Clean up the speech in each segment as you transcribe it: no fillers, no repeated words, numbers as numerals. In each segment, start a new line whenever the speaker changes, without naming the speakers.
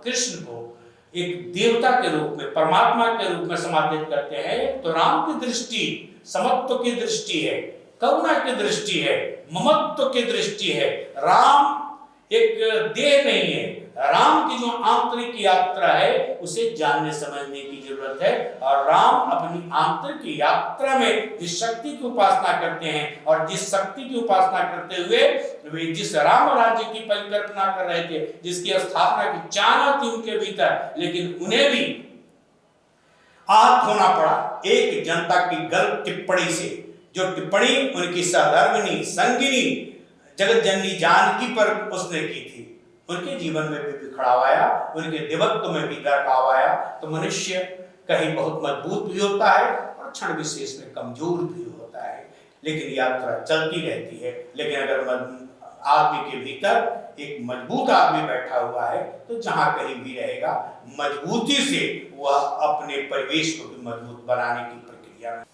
कृष्ण को एक देवता के रूप में, परमात्मा के रूप में समाहित करते हैं, तो राम की दृष्टि समत्व की दृष्टि है, करुणा की दृष्टि है, ममत्व की दृष्टि है। राम एक देह नहीं है, राम की जो आंतरिक यात्रा है उसे जानने समझने की जरूरत है। और राम अपनी आंतरिक यात्रा में जिस शक्ति की उपासना करते हैं और जिस शक्ति की उपासना करते हुए वे जिस राम राज्य की परिकल्पना कर रहे थे, जिसकी स्थापना की चाहना थी उनके भीतर, लेकिन उन्हें भी आहत होना पड़ा एक जनता की गलत टिप्पणी से, जो टिप्पणी उनकी सहधर्मिणी संगिनी जगत जननी जानकी पर उसने की थी। उनके जीवन में भी बिखराव आया, उनके दिवत्व में भी दरकाव आया। तो मनुष्य कहीं बहुत मजबूत भी होता है और क्षण विशेष में कमजोर भी होता है, लेकिन यात्रा चलती रहती है। लेकिन अगर आदमी के भीतर एक मजबूत आदमी बैठा हुआ है तो जहां कहीं भी रहेगा, मजबूती से वह अपने परिवेश को भी मजबूत बनाने की प्रक्रिया में।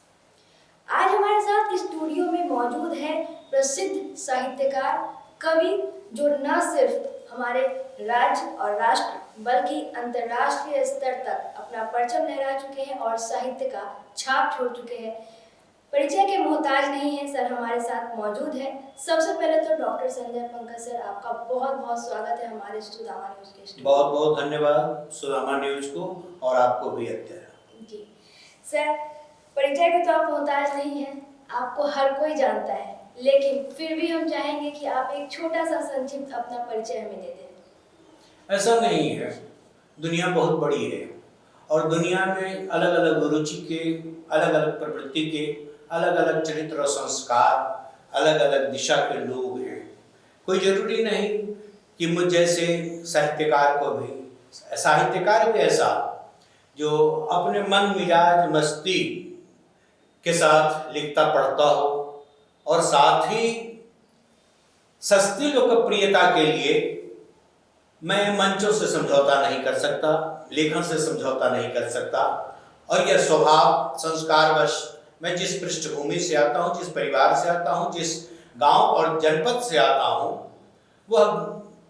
आज हमारे साथ स्टूडियो में मौजूद है प्रसिद्ध साहित्यकार, कवि, जो न सिर्फ हमारे राज्य और राष्ट्र बल्कि अंतर्राष्ट्रीय स्तर तक अपना परचम लहरा चुके हैं और साहित्य का छाप छोड़ चुके हैं। परिचय के मोहताज नहीं है सर, हमारे साथ मौजूद है। सबसे पहले तो डॉक्टर संजय पंकज सर, आपका बहुत बहुत स्वागत है हमारे सुदामा न्यूज के स्टूडियो।
बहुत बहुत धन्यवाद सुदामा न्यूज को और आपको भी अत्यंत।
जी सर, परिचय के तो आप मोहताज नहीं है, आपको हर कोई जानता है, लेकिन फिर भी हम चाहेंगे कि आप एक छोटा सा संक्षिप्त अपना परिचय हमें दे दें।
ऐसा नहीं है, दुनिया बहुत बड़ी है और दुनिया में अलग अलग रुचि के, अलग अलग प्रवृत्ति के, अलग अलग चरित्र और संस्कार, अलग अलग दिशा के लोग हैं। कोई जरूरी नहीं कि मुझ जैसे साहित्यकार को भी, साहित्यकार भी ऐसा जो अपने मन मिजाज मस्ती के साथ लिखता पढ़ता हो और साथ ही सस्ती लोकप्रियता के लिए मैं मंचों से समझौता नहीं कर सकता, लेखन से समझौता नहीं कर सकता। और यह स्वभाव संस्कारवश मैं जिस पृष्ठभूमि से आता हूँ, जिस परिवार से आता हूँ, जिस गांव और जनपद से आता हूँ, वह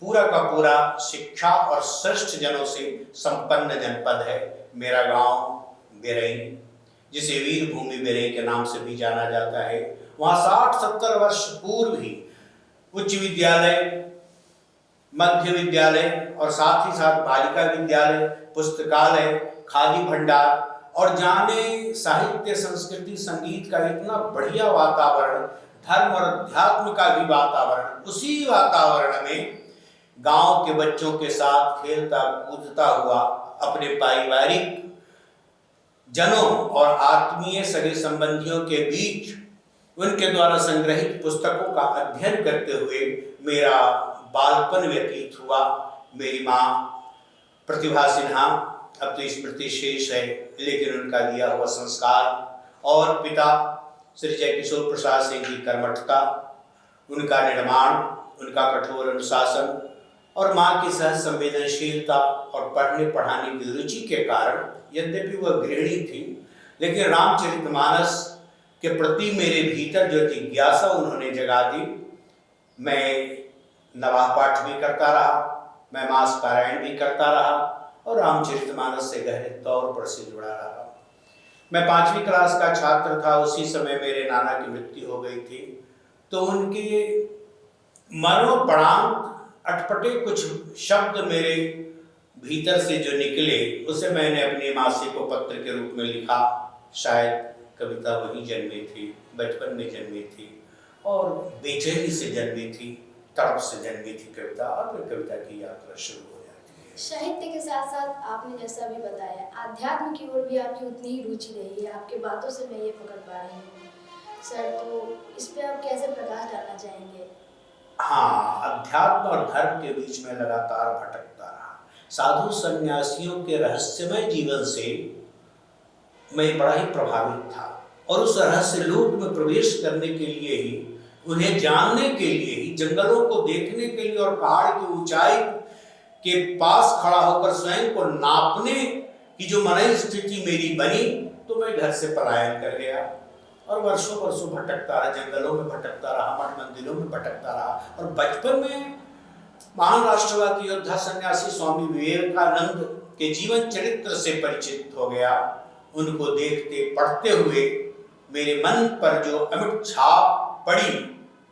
पूरा का पूरा शिक्षा और श्रेष्ठ जनों से संपन्न जनपद है। मेरा गांव बेरई, जिसे वीर भूमि बेरई के नाम से भी जाना जाता है, वहाँ 60-70 वर्ष पूर्व ही उच्च विद्यालय, मध्य विद्यालय और साथ ही साथ बालिका विद्यालय, पुस्तकालय, खादी भंडार और जाने साहित्य, संस्कृति, संगीत का इतना बढ़िया वातावरण, धर्म और अध्यात्म का भी वातावरण, उसी वातावरण में गांव के बच्चों के साथ खेलता कूदता हुआ अपने पारिवारिक जनों और आत्मीय सगे संबंधियों के बीच उनके द्वारा संग्रहित पुस्तकों का अध्ययन करते हुए मेरा बालपन व्यतीत हुआ। मेरी माँ प्रतिभा सिन्हा अब तो स्मृति शेष है, लेकिन उनका दिया हुआ संस्कार और पिता श्री जय किशोर प्रसाद सिंह की कर्मठता, उनका निर्माण, उनका कठोर अनुशासन और माँ की सहज संवेदनशीलता और पढ़ने पढ़ाने की रुचि के कारण, यद्यपि वह गृहिणी थी, लेकिन रामचरितमानस के प्रति मेरे भीतर जो जिज्ञासा उन्होंने जगा दी, मैं नवाह पाठ भी करता रहा, मैं मास पारायण भी करता रहा और रामचरितमानस से गहरे तौर पर से जुड़ा रहा। मैं 5वीं क्लास का छात्र था, उसी समय मेरे नाना की मृत्यु हो गई थी। तो उनके मरणोपरांत अटपटे कुछ शब्द मेरे भीतर से जो निकले, उसे मैंने अपनी मासी को पत्र के रूप में लिखा। शायद कविता वहीं जन्मी थी, बचपन में जन्मी थी और बेचैनी से जन्मी थी, तड़प से जन्मी थी कविता, और फिर कविता की यात्रा शुरू हो जाती है।
साहित्य के साथ साथ आपने जैसा भी बताया, अध्यात्म की ओर भी आपकी उतनी ही रुचि रही है, आपकी बातों से मैं ये पकड़ पा रही हूँ सर। तो इस पे आप कैसे प्रकाश डालना चाहेंगे?
हाँ, अध्यात्म और धर्म के बीच में लगातार भटकता रहा। साधु सन्यासियों के रहस्यमय जीवन से मैं बड़ा ही प्रभावित था और उस रहस्य लोक में प्रवेश करने के लिए ही, उन्हें जानने के लिए ही, जंगलों को देखने के लिए और पहाड़ की ऊंचाई के पास खड़ा होकर स्वयं को नापने की जो मन स्थिति मेरी बनी, तो मैं घर से पलायन कर गया और वर्षों वर्षों भटकता रहा, जंगलों में भटकता रहा, मठ मंदिरों में भटकता रहा। और बचपन में महान राष्ट्रवादी योद्धा सन्यासी स्वामी विवेकानंद के जीवन चरित्र से परिचित हो गया। उनको देखते पढ़ते हुए मेरे मन पर जो अमिट छाप पड़ी,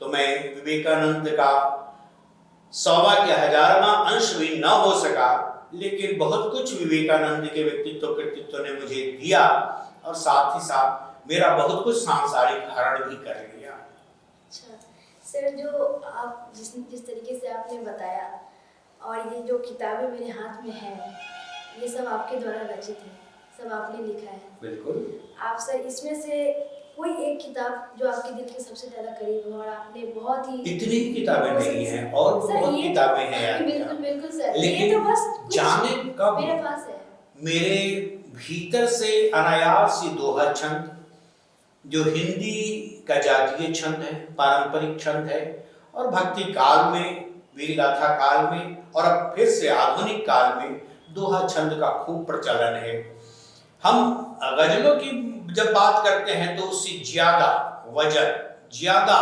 तो मैं विवेकानंद का 100वां के 1000वां अंश भी न हो सका, लेकिन बहुत कुछ विवेकानंद के व्यक्तित्व कृतित्व ने मुझे दिया और साथ ही साथ मेरा बहुत कुछ सांसारिक हरण भी कर लिया।
अच्छा सर, जो आप जिस तरीके से आपने बताया और ये जो किताबें मेरे हाथ में है, ये सब आपके द्वारा रचित है, सब आपने लिखा है।
बिल्कुल।
आप सर इसमें से कोई एक किताब जो आपके दिल के सबसे ज्यादा करीब हो और आपने बहुत ही
इतनी किताबें नहीं हैं और बहुत किताबें हैं यार।
बिल्कुल बिल्कुल सर,
लेकिन
ये तो बस
जाने कब
मेरे पास है।
मेरे भीतर से अनायास ये दोहा छंद, जो हिंदी का जातीय छंद है, पारंपरिक छंद है, और भक्ति काल में, वीर गाथा काल में और अब फिर से आधुनिक काल में दोहा छंद का खूब प्रचलन है। हम गजलों की जब बात करते हैं तो उससे ज्यादा वजन, ज्यादा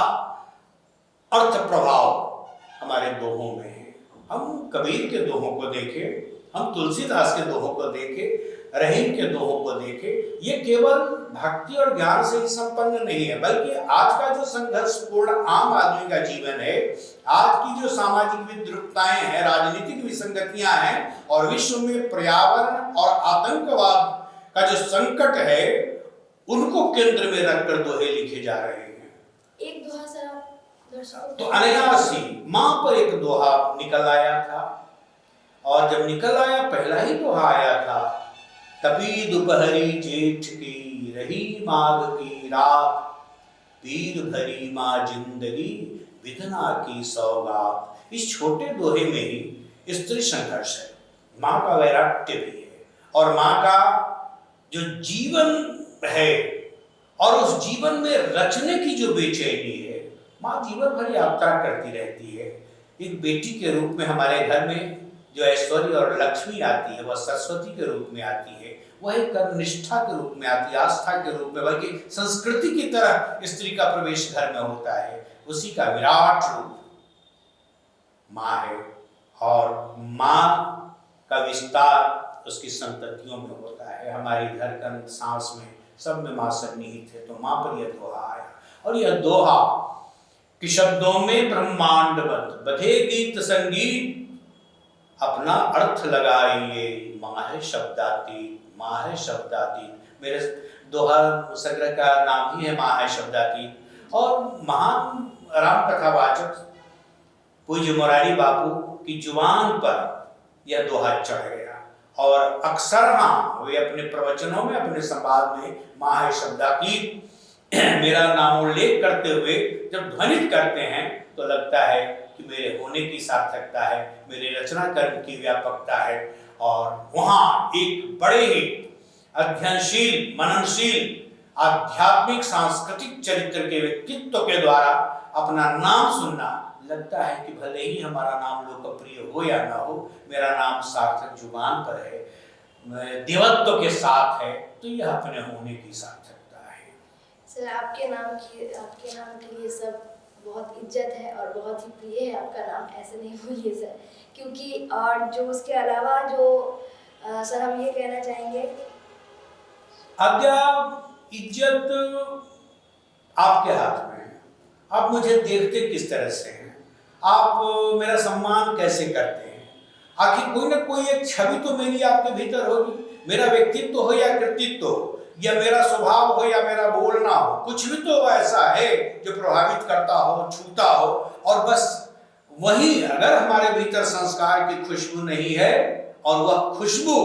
अर्थ प्रभाव हमारे दोहों में है। हम कबीर के दोहों को देखें, हम तुलसीदास के दोहों को देखें, रहीम के दोहों को देखें, ये केवल भक्ति और ज्ञान से ही संपन्न नहीं है, बल्कि आज का जो संघर्षपूर्ण आम आदमी का जीवन है, आज की जो सामाजिक विद्रुपताएं हैं, राजनीतिक विसंगतियां हैं और विश्व में पर्यावरण और आतंकवाद का जो संकट है, उनको केंद्र में रखकर दोहे लिखे जा रहे हैं।
एक दोहा सर आप दर्शकों
तो अनायास ही मां पर एक दोहा निकल आया था, और जब निकल आया, पहला ही दोहा आया था, तपी दोपहरी जेठ की रही माघ की रात, पीर भरी माँ जिंदगी विधना की सौगात। इस छोटे दोहे में ही स्त्री संघर्ष है, माँ का वैराग्य भी है, और माँ का जो जीवन है और उस जीवन में रचने की जो बेचैनी है। माँ जीवन भर यात्रा करती रहती है। एक बेटी के रूप में हमारे घर में जो ऐश्वर्य और लक्ष्मी आती है, वह सरस्वती के रूप में आती है, वह एक कर्मनिष्ठा के रूप में आती है, आस्था के रूप में, बल्कि संस्कृति की तरह स्त्री का प्रवेश घर में होता है। उसी का विराट रूप माँ है, और माँ का विस्तार उसकी संततियों में होता है। हमारी धड़कन सांस में सब में माँ सन्निहित है, तो माँ पर यह दोहा आया। और यह दोहा कि शब्दों में ब्रह्मांड बधे गीत संगीत, अपना अर्थ लगाइए, माँ है शब्दातीत, माँ है शब्दातीत। मेरे दोहा संग्रह का नाम ही है माँ है शब्दातीत। और महान राम कथावाचक पूज्य मोरारी बापू की जुबान पर यह दोहा चढ़ गया, और अक्सर वे अपने प्रवचनों में, अपने संवाद में माँ है शब्दातीत मेरा नामोल्लेख करते हुए जब ध्वनित करते हैं, तो लगता है कि मेरे होने की सार्थकता है, मेरे रचना कर्म की व्यापकता है। और वहाँ एक बड़े ही अध्ययनशील, मननशील, आध्यात्मिक, सांस्कृतिक चरित्र के व्यक्तित्व के द्वारा अपना नाम सुनना, लगता है कि भले ही हमारा नाम लोकप्रिय हो या ना हो, मेरा नाम सार्थक जुबान पर है, देवत्व के साथ है, तो यह अपने होने की सार्थकता है।
सर आपके नाम के लिए सब बहुत इज्जत है और बहुत ही प्रिय है आपका नाम, ऐसे नहीं भूलिए सर। क्योंकि और जो उसके अलावा जो सर हम ये कहना चाहेंगे,
अद्याप इज्जत आपके हाथ में है। आप मुझे देखते किस तरह से हैं, आप मेरा सम्मान कैसे करते हैं। आखिर कोई ना कोई एक छवि तो मेरी आपके भीतर होगी, मेरा व्यक्तित्व हो या कृतित्व हो, या मेरा स्वभाव हो या मेरा बोलना हो, कुछ भी तो ऐसा है जो प्रभावित करता हो, छूता हो। और बस वही, अगर हमारे भीतर संस्कार की खुशबू नहीं है और वह खुशबू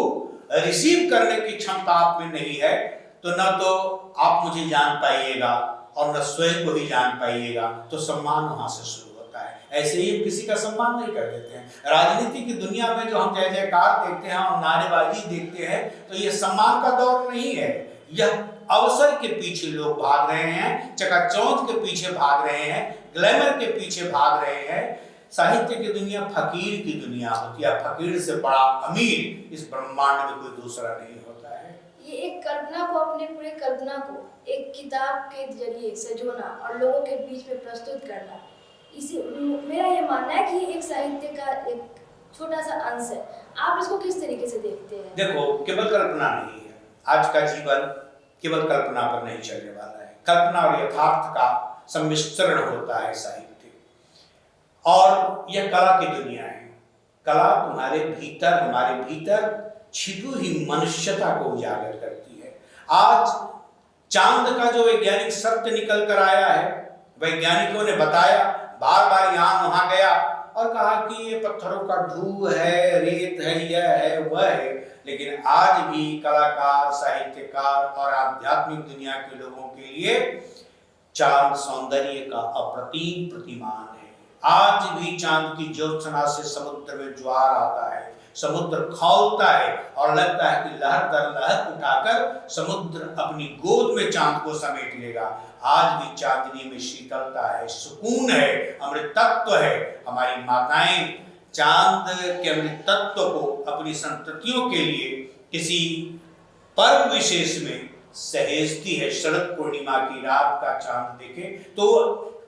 रिसीव करने की क्षमता आप में नहीं है, तो न तो आप मुझे जान पाइएगा और न स्वयं को ही जान पाइएगा। तो सम्मान वहां से शुरू होता है। ऐसे ही हम किसी का सम्मान नहीं कर देते हैं। राजनीति की दुनिया में जो हम जय जयकार देखते हैं और नारेबाजी देखते हैं, तो ये सम्मान का दौर नहीं है, यह अवसर के पीछे लोग भाग रहे हैं, चकाचौंध के पीछे भाग रहे हैं, ग्लैमर के पीछे भाग रहे हैं। साहित्य की दुनिया फकीर की दुनिया होती है, फकीर से बड़ा अमीर इस ब्रह्मांड में कोई दूसरा नहीं होता है।
ये एक कल्पना को, अपने पूरे कल्पना को एक किताब के जरिए सजोना और लोगों के बीच में प्रस्तुत करना, इसी मेरा ये मानना है कि एक साहित्य का एक छोटा सा अंश है। आप इसको किस तरीके से देखते हैं?
देखो, केवल कल्पना नहीं है। आज का जीवन केवल कल्पना पर नहीं चलने वाला है। कल्पना और यथार्थ का सम्मिश्रण होता है साहित्य, और यह कला की दुनिया है। कला तुम्हारे भीतर, हमारे भीतर छिपी हुई मनुष्यता को उजागर करती है। आज चांद का जो वैज्ञानिक सत्य निकल कर आया है, वैज्ञानिकों ने बताया, बार बार यहाँ वहां गया और कहा कि ये पत्थरों का ढूंढ है, रेत है, यह है, वह है। लेकिन आज भी कलाकार, साहित्यकार और आध्यात्मिक दुनिया के लोगों के लिए चांद सौंदर्य का अप्रतिम प्रतिमान है। आज भी चांद की ज्योत्सना से समुद्र में ज्वार आता है, समुद्र खौलता है और लगता है कि लहर दर लहर उठाकर समुद्र अपनी गोद में चांद को समेट लेगा। आज भी चांदनी में शीतलता है, सुकून है, अमृत तत्व है। हमारी माताएं चांद के अमृत तत्व को अपनी संततियों के लिए किसी पर्व विशेष में सहेजती है। शरद पूर्णिमा की रात का चांद देखे तो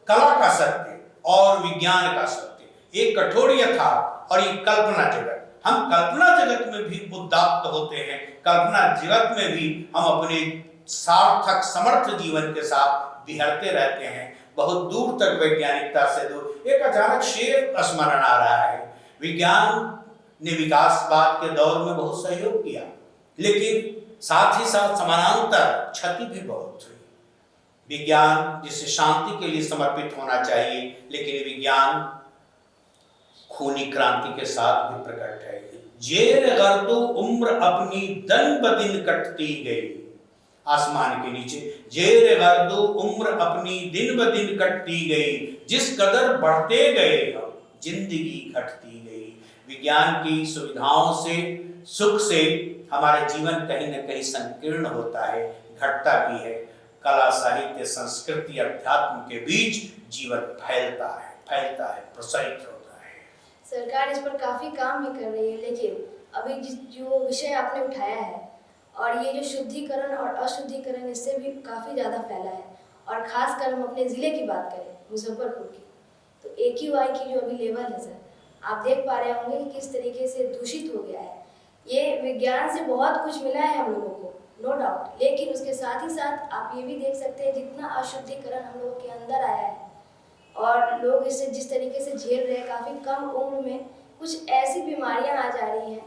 कला का सत्य और विज्ञान का सत्य, एक कठोर यथार्थ और एक कल्पना जगत। हम कल्पना जगत में भी उद्दात होते हैं। कल्पना जगत में भी हम अपने सार्थक समर्थ जीवन के साथ बिहरते रहते हैं, बहुत दूर तक वैज्ञानिकता से दूर। एक अचानक शेर स्मरण आ रहा है। विज्ञान ने विकासवाद के दौर में बहुत सहयोग किया, लेकिन साथ ही साथ समानांतर क्षति भी बहुत हुई। विज्ञान जिसे शांति के लिए समर्पित होना चाहिए, लेकिन विज्ञान खूनी क्रांति के साथ भी प्रकट है। जेर गर्दो उम्र अपनी दिन ब दिन कटती गई। आसमान के नीचे जेर गर्दो उम्र अपनी दिन ब दिन कटती गई, जिस कदर बढ़ते गए हम जिंदगी घटती गई। विज्ञान की सुविधाओं से, सुख से हमारा जीवन कहीं न कहीं संकीर्ण होता है, घटता भी है। कला, साहित्य, संस्कृति, अध्यात्म के बीच जीवन फैलता है, प्रसारित होता है।
सरकार इस पर काफी काम भी कर रही है, लेकिन अभी जो विषय आपने उठाया है और ये जो शुद्धिकरण और अशुद्धिकरण, इससे भी काफी ज्यादा फैला है। और खासकर हम अपने जिले की बात करें, मुजफ्फरपुर की, तो AQI की जो अभी लेवल है सर, आप देख पा रहे होंगे कि किस तरीके से दूषित हो गया है। ये विज्ञान से बहुत कुछ मिला है हम लोगों को, नो डाउट, लेकिन उसके साथ ही साथ आप ये भी देख सकते हैं जितना अशुद्धिकरण हम लोगों के अंदर आया है और लोग इसे जिस तरीके से झेल रहे हैं, काफी कम उम्र में कुछ ऐसी बीमारियां आ जा रही हैं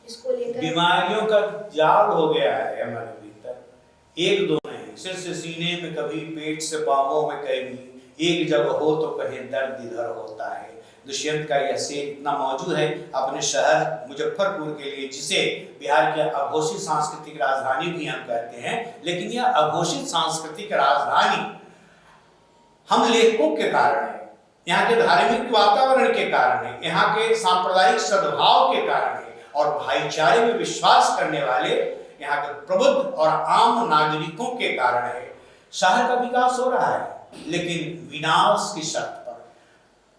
जिसको लेकर
बीमारियों का जाल हो गया है हमारे भीतर। एक दो नहीं, सिर से सीने में, कभी पेट से पांवों में, कहीं एक जगह हो तो कहीं दर्द इधर होता है। दुष्यंत का यह शेर इतना मौजूद है अपने शहर मुजफ्फरपुर के लिए, जिसे बिहार की अघोषित सांस्कृतिक राजधानी भी हम कहते हैं। लेकिन यह अघोषित सांस्कृतिक राजधानी हम लेखकों के कारण है, यहाँ के धार्मिक वातावरण के कारण है, यहाँ के सांप्रदायिक सद्भाव के कारण है और भाईचारे में विश्वास करने वाले यहाँ के प्रबुद्ध और आम नागरिकों के कारण है। शहर का विकास हो रहा है, लेकिन विनाश की शर्त पर।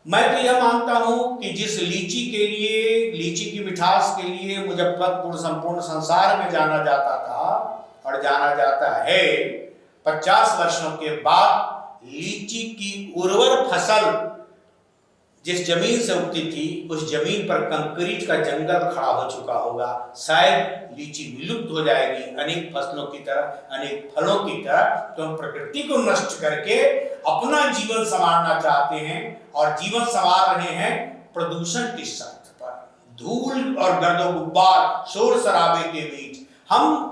मैं तो यह मानता हूं कि जिस लीची के लिए, लीची की मिठास के लिए मुजफ्फरपुर संपूर्ण संसार में जाना जाता था और जाना जाता है, 50 वर्षों के बाद लीची की उर्वर फसल जिस जमीन से उगती थी, उस जमीन पर कंक्रीट का जंगल खड़ा हो चुका होगा। शायद लीची विलुप्त हो जाएगी, अनेक फसलों की तरह, अनेक फलों की तरह। तो हम प्रकृति को नष्ट करके अपना जीवन संवारना चाहते हैं और जीवन संवार रहे हैं प्रदूषण की शर्त पर। धूल और गर्दो गुब्बार, शोर शराबे के बीच हम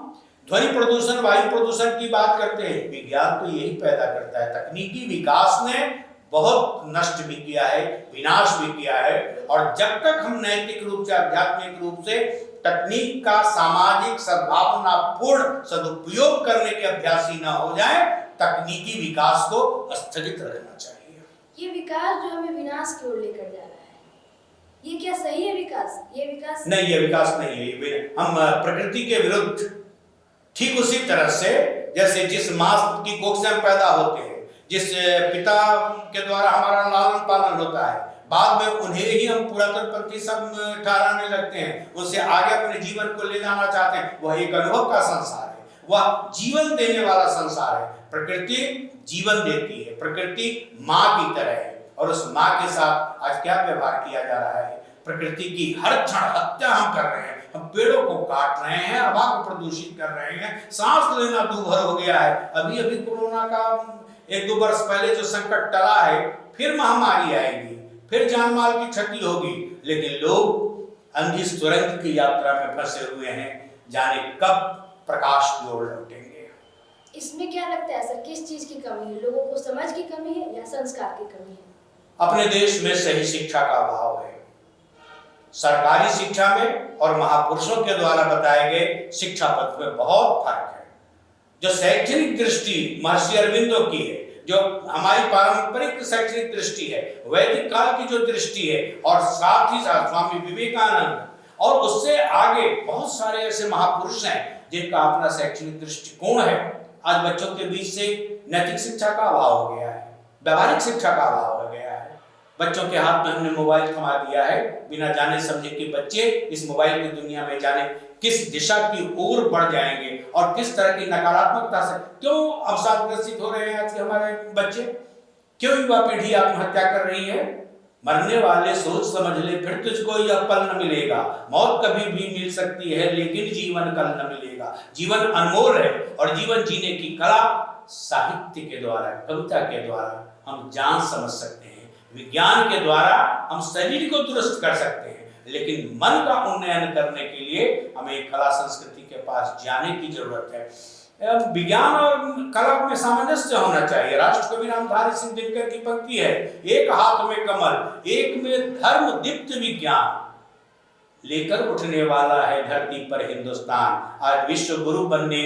ध्वनि प्रदूषण, वायु प्रदूषण की बात करते हैं। विज्ञान तो यही पैदा करता है। तकनीकी विकास ने बहुत नष्ट भी किया है, विनाश भी किया है। और जब तक हम नैतिक रूप से, आध्यात्मिक रूप से तकनीक का सामाजिक सद्भावनापूर्ण सदुपयोग करने के अभ्यासी न हो जाए, तकनीकी विकास को स्थगित रखना चाहिए।
ये विकास जो हमें विनाश की ओर लेकर जा रहा है, ये क्या सही है विकास? ये विकास
नहीं, ये विकास नहीं है। हम प्रकृति के विरुद्ध, ठीक उसी तरह से जैसे जिस माँ की कोख से हम पैदा होते हैं, जिस पिता के द्वारा हमारा लालन पालन होता है, बाद में उन्हें ही हम पुरातनपंथी सब ठहराने लगते हैं, उससे आगे अपने जीवन को ले जाना चाहते हैं। वह एक अनुभव का संसार है, वह जीवन देने वाला संसार है। प्रकृति जीवन देती है, प्रकृति माँ की तरह है और उस माँ के साथ आज क्या व्यवहार किया जा रहा है। प्रकृति की हर क्षण हत्या हम कर रहे हैं, हम पेड़ों को काट रहे हैं, हवा को प्रदूषित कर रहे हैं, सांस लेना दूभर हो गया है। अभी अभी कोरोना का 1-2 वर्ष पहले जो संकट टला है, फिर महामारी आएगी, फिर जान माल की क्षति होगी, लेकिन लोग अंधी सुरंग की यात्रा में फंसे हुए हैं, जाने कब प्रकाश की ओर लौटेंगे।
इसमें क्या लगता है सर, किस चीज की कमी है? लोगों को समझ की कमी है या संस्कार की कमी है?
अपने देश में सही शिक्षा का अभाव है। सरकारी शिक्षा में और महापुरुषों के द्वारा बताए गए शिक्षा पथ में बहुत फर्क है। जो शैक्षणिक दृष्टि महर्षि अरविंदो की है, जो हमारी पारंपरिक शैक्षणिक दृष्टि है, वैदिक काल की जो दृष्टि है, और साथ ही साथ स्वामी विवेकानंद और उससे आगे बहुत सारे ऐसे महापुरुष हैं जिनका अपना शैक्षणिक दृष्टिकोण है। आज बच्चों के बीच से नैतिक शिक्षा का अभाव हो गया है, व्यवहारिक शिक्षा का अभाव हो गया है। बच्चों के हाथ में हमने मोबाइल थमा दिया है, बिना जाने समझे कि बच्चे इस मोबाइल की दुनिया में जाने किस दिशा की ओर बढ़ जाएंगे और किस तरह की नकारात्मकता से क्यों अवसादग्रसित हो रहे हैं आज के हमारे बच्चे। क्यों युवा पीढ़ी आत्महत्या कर रही है? मरने वाले सोच समझ ले, फिर तुझको यह पल न मिलेगा। मौत कभी भी मिल सकती है लेकिन जीवन कल न मिलेगा। जीवन अनमोल है और जीवन जीने की कला साहित्य के द्वारा, कविता के द्वारा हम जान समझ सकते हैं। विज्ञान के द्वारा हम शरीर को दुरुस्त कर सकते हैं, लेकिन मन का उन्नयन करने के लिए हमें कला संस्कृति के पास जाने की जरूरत है। विज्ञान और कला में सामंजस्य होना चाहिए। राष्ट्रकवि रामधारी सिंह दिनकर की पंक्ति है, एक हाथ में कमल, एक में धर्म दीप्त विज्ञान, लेकर उठने वाला है धरती पर हिंदुस्तान। आज विश्व गुरु बनने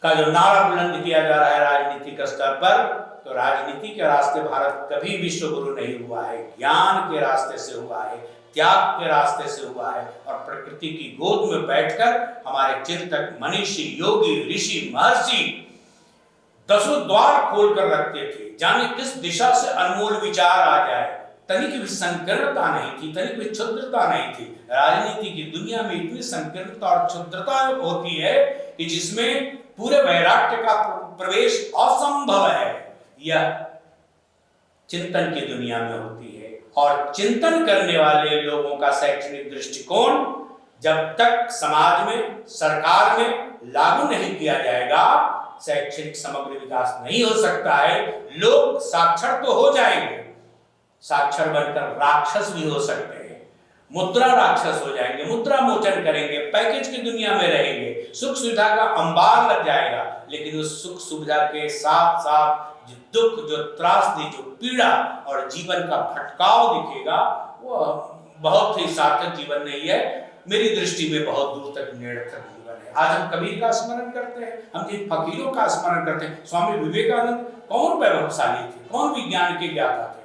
का जो नारा बुलंद किया जा रहा है राजनीतिक स्तर पर, तो राजनीति के रास्ते भारत कभी विश्व गुरु नहीं हुआ है। ज्ञान के रास्ते से हुआ है, त्याग के रास्ते से हुआ है, और प्रकृति की गोद में बैठकर हमारे चिंतक, मनीषी, योगी, ऋषि, महर्षि दसों द्वार खोल कर रखते थे, जाने किस दिशा से अनमोल विचार आ जाए। तनिक भी संकीर्णता नहीं थी, तनिक भी क्षुद्रता नहीं थी। राजनीति की दुनिया में इतनी संकीर्णता और क्षुद्रता होती है कि जिसमें पूरे वैराग्य का प्रवेश असंभव है। यह चिंतन की दुनिया में होती है, और चिंतन करने वाले लोगों का शैक्षणिक दृष्टिकोण जब तक समाज में, सरकार में लागू नहीं किया जाएगा, शैक्षणिक समग्र विकास नहीं हो सकता है। लोग साक्षर तो हो जाएंगे, साक्षर बनकर राक्षस भी हो सकते हैं। मुद्रा राक्षस हो जाएंगे, मुद्रा मोचन करेंगे, पैकेज की दुनिया में रहेंगे, सुख सुविधा का अंबार लग जाएगा, लेकिन उस सुख सुविधा के साथ साथ जो दुख, जो त्रासदी, जो पीड़ा और जीवन का भटकाव दिखेगा, वो बहुत ही सार्थक जीवन नहीं है। मेरी दृष्टि में बहुत दूर तक निरर्थक जीवन है। आज हम कबीर का स्मरण करते हैं, हम जिन फकीरों का स्मरण करते हैं, स्वामी विवेकानंद कौन वैभवशाली थे, कौन विज्ञान के ज्ञाता थे,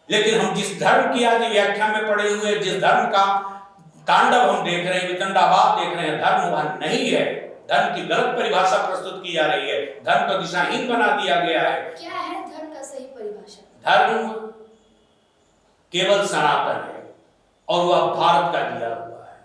लेकिन हम जिस धर्म की आज व्याख्या में पड़े हुए, जिस धर्म का तांडव हम देख रहे हैं, वितंडावाद देख रहे हैं, धर्म वह नहीं है। धर्म की गलत परिभाषा प्रस्तुत की जा रही है, धर्म को दिशाहीन बना दिया गया है।
क्या है धर्म का सही परिभाषा?
धर्म केवल सनातन है और वह भारत का दिया हुआ है।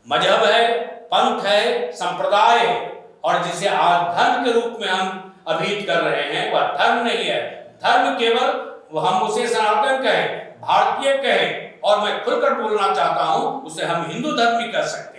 मजहब है, पंथ है, संप्रदाय है, और जिसे आज धर्म के रूप में हम अभिहित कर रहे हैं, वह धर्म नहीं है। धर्म केवल हम उसे सनातन कहें, भारतीय कहें, और मैं खुलकर बोलना चाहता हूं, उसे हम हिंदू धर्म भी कर सकते हैं।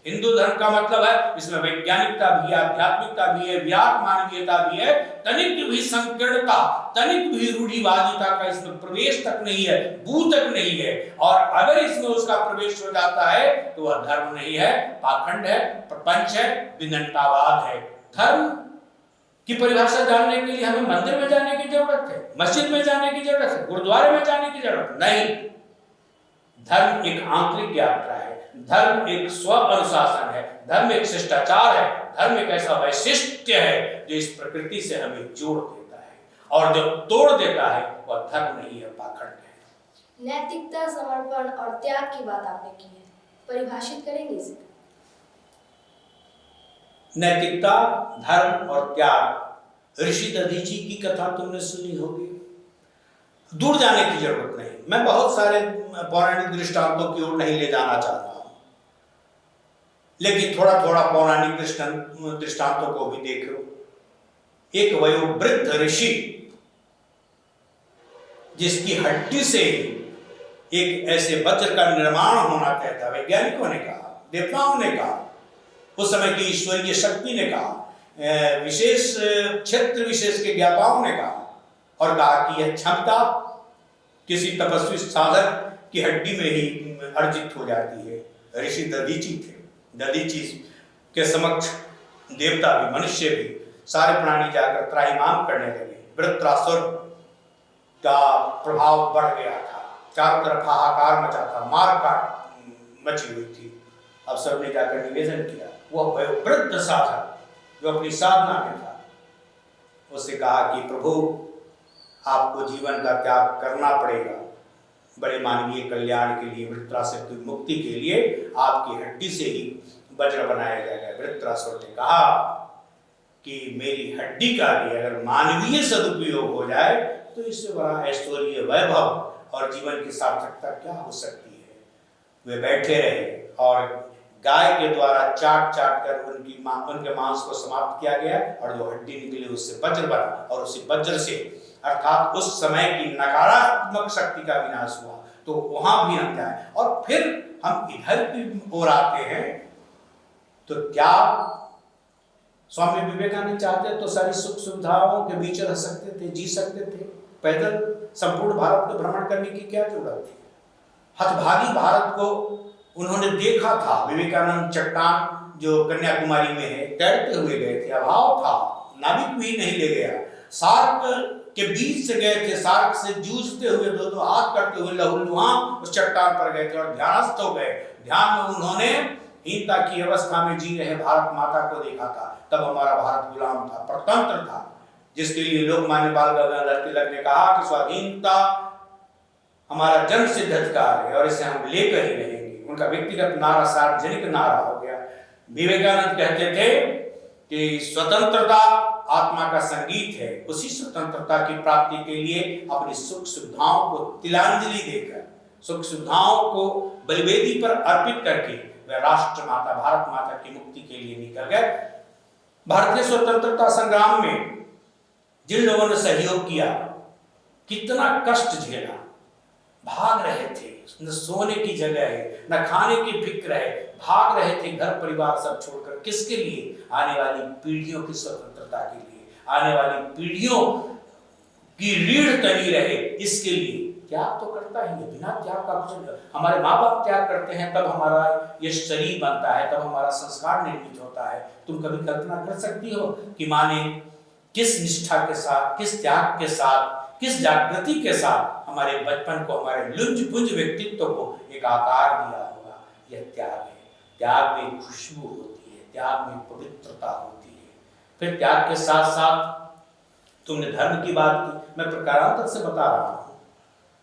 हिंदू धर्म का मतलब है इसमें वैज्ञानिकता भी है, आध्यात्मिकता भी है, विराट मानवीयता भी है, तनिक भी संकीर्णता, तनिक भी रूढ़िवादिता का इसमें प्रवेश तक नहीं है, बू तक नहीं है। और अगर इसमें उसका प्रवेश हो जाता है तो वह धर्म नहीं है, पाखंड है, प्रपंच है, विनंतावाद है। धर्म की परिभाषा जानने के लिए हमें मंदिर में जाने की जरूरत है, मस्जिद में जाने की जरूरत है, गुरुद्वारे में जाने की जरूरत नहीं। धर्म एक आंतरिक यात्रा है, धर्म एक स्व अनुशासन है, धर्म एक शिष्टाचार है, धर्म एक ऐसा वैशिष्ट्य है जो इस प्रकृति से हमें जोड़ देता है, और जो तोड़ देता है वह धर्म नहीं है, पाखंड है।
नैतिकता, समर्पण और त्याग की बात आपने की है, परिभाषित करेंगे इसे?
नैतिकता, धर्म और त्याग, ऋषि दधीची की कथा तुमने सुनी होगी, दूर जाने की जरूरत नहीं। मैं बहुत सारे पौराणिक दृष्टांतों की ओर नहीं ले जाना चाहता हूं, लेकिन थोड़ा थोड़ा पौराणिक दृष्टांतों को भी देख लो। एक वयोवृद्ध ऋषि जिसकी हड्डी से एक ऐसे वज्र का निर्माण होना तय था। वैज्ञानिकों ने कहा, देवताओं ने कहा, उस समय की ईश्वरीय शक्ति ने कहा, विशेष क्षेत्र विशेष के ज्ञाताओं ने कहा, और कहा कि यह क्षमता किसी तपस्वी साधक की हड्डी में ही अर्जित हो जाती है। ऋषि दधीची थे। दधीची के समक्ष देवता भी, मनुष्य भी, सारे प्राणी जाकर त्राहिमाम करने लगे। वृत्रासुर का प्रभाव बढ़ गया था, चारों तरफ हाहाकार मचा था, मार काट मची हुई थी। अब सबने जाकर निवेदन किया। वह वृद्ध साधक जो अपनी साधना में था, उससे कहा कि प्रभु, आपको जीवन का त्याग करना पड़ेगा, बड़े मानवीय कल्याण के लिए, वृत्रासुर की मुक्ति के लिए आपकी हड्डी से ही वज्र बनाया जाएगा। वृत्रासुर ने कहा कि मेरी हड्डी का भी अगर मानवीय सदुपयोग हो जाए तो इससे बड़ा ऐश्वर्य, वैभव और जीवन की सार्थकता क्या हो सकती है। वे बैठे रहे और गाय के द्वारा चाट चाट कर उनके मांस को समाप्त किया गया, और जो हड्डी निकली उससे वज्र बना, और उसी वज्र से अर्थात उस समय की नकारात्मक शक्ति का विनाश हुआ। तो वहां भी हम जाए, और फिर हम इधर की ओर आते हैं तो त्याग। स्वामी विवेकानंद चाहते तो सारी सुख सुविधाओं के बीच रह सकते थे, जी सकते थे। पैदल संपूर्ण भारत को भ्रमण करने की क्या जरूरत थी। हतभागी भारत को उन्होंने देखा था। विवेकानंद चट्टान जो कन्याकुमारी में है, तैरते हुए गए थे, अभाव था, नाविक भी नहीं ले गया। सार्क के बीच से गए थे, सार्क से जूझते हुए, दो दो हाथ करते हुए लहूलुहान उस चट्टान पर गए थे और ध्यानस्थ हो गए। ध्यान में उन्होंने हीनता की अवस्था में जी रहे भारत माता को देखा था। तब हमारा भारत गुलाम था, परतंत्र था, जिसके लिए लोकमान्य बाल गंगाधर तिलक ने कहा कि स्वाधीनता हमारा जन्म सिद्ध अधिकार है और इसे हम लेकर ही रहेंगे। उनका व्यक्तिगत नारा सार्वजनिक नारा हो गया। विवेकानंद कहते थे कि स्वतंत्रता आत्मा का संगीत है। उसी स्वतंत्रता की प्राप्ति के लिए अपनी सुख सुविधाओं को तिलांजलि देकर, सुख सुविधाओं को बलिवेदी पर अर्पित करके वे राष्ट्र माता, भारत माता की मुक्ति के लिए निकल गए। भारतीय स्वतंत्रता संग्राम में जिन लोगों ने सहयोग किया, कितना कष्ट झेला, भाग रहे थे, न सोने की जगह है, न खाने की फिक्र है, भाग रहे थे घर परिवार सब छोड़कर। किसके लिए? आने वाली पीढ़ियों की स्वतंत्रता के लिए, आने वाली पीढ़ियों की रीढ़ तनी रहे, इसके लिए। त्याग तो करता ही है, बिना त्याग का कुछ। हमारे माँ बाप त्याग करते हैं तब हमारा ये शरीर बनता है, तब हमारा संस्कार निर्मित होता है। तुम कभी कल्पना कर सकती हो कि माँ ने किस निष्ठा के साथ, किस त्याग के साथ, किस जागृति के साथ हमारे बचपन को, हमारे लुंज पुंज व्यक्तित्व को एक आकार दिया होगा। यह त्याग है। त्याग में खुशबू होती है, त्याग में पवित्रता होती है। फिर त्याग के साथ साथ तुमने धर्म की बात की, मैं प्रकारांतर से बता रहा हूं।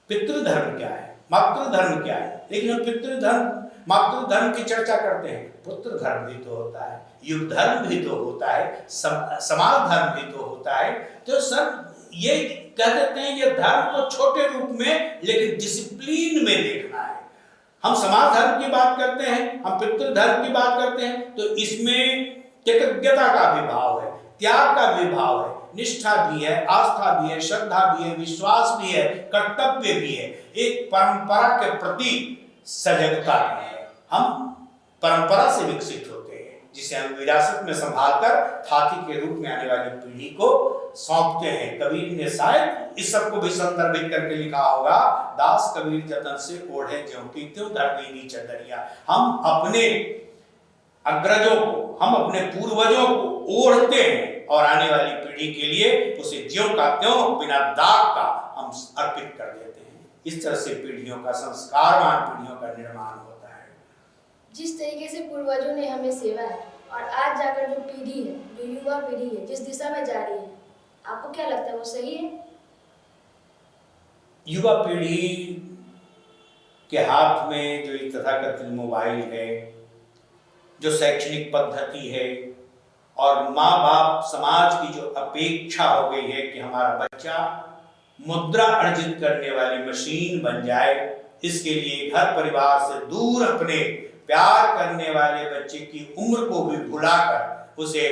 पितृधर्म क्या है, मातृधर्म क्या है, लेकिन हम पितृधर्म मातृधर्म की चर्चा करते हैं। पुत्र धर्म भी तो होता है, युग धर्म भी तो होता है, समाज धर्म भी तो होता है। तो सब ये कह देते हैं ये धर्म तो छोटे रूप में, लेकिन डिसिप्लिन में देखना है। हम समाज धर्म की बात करते हैं, हम पितृधर्म की बात करते हैं, तो इसमें कृतज्ञता का भी भाव है, त्याग का भी भाव है, निष्ठा भी है, आस्था भी है, श्रद्धा भी है, विश्वास भी है, कर्तव्य भी है, एक परंपरा के प्रति सजगता भी है। हम परंपरा से विकसित होते हैं, जिसे हम विरासत में संभालकर थाती के रूप में आने वाली पीढ़ी को सौंपते हैं। कबीर ने शायद इस सब को भी संदर्भित करके लिखा होगा, दास कबीर जतन से ओढ़े ज्यों की त्यों धर दीनी चदरिया। हम अपने अग्रजों को, हम अपने पूर्वजों को ओढ़ते हैं और आने वाली पीढ़ी के लिए उसे ज्यों का त्यों बिना दाग का हम अर्पित कर देते हैं। इस तरह से पीढ़ियों का, संस्कारवान पीढ़ियों का निर्माण होता है।
जिस तरीके से पूर्वजों ने हमें सेवा है और आज जाकर जो पीढ़ी है, जो युवा पीढ़ी है, जिस दिशा में जा रही है, आपको क्या लगता है वो सही है?
युवा पीढ़ी के हाथ में जो एक तथाकथित मोबाइल है, जो शैक्षणिक पद्धति है, और माँ बाप समाज की जो अपेक्षा हो गई है कि हमारा बच्चा मुद्रा अर्जित करने वाली मशीन बन जाए, इसके लिए घर परिवार से दूर अपने प्यार करने वाले बच्चे की उम्र को भी भुलाकर उसे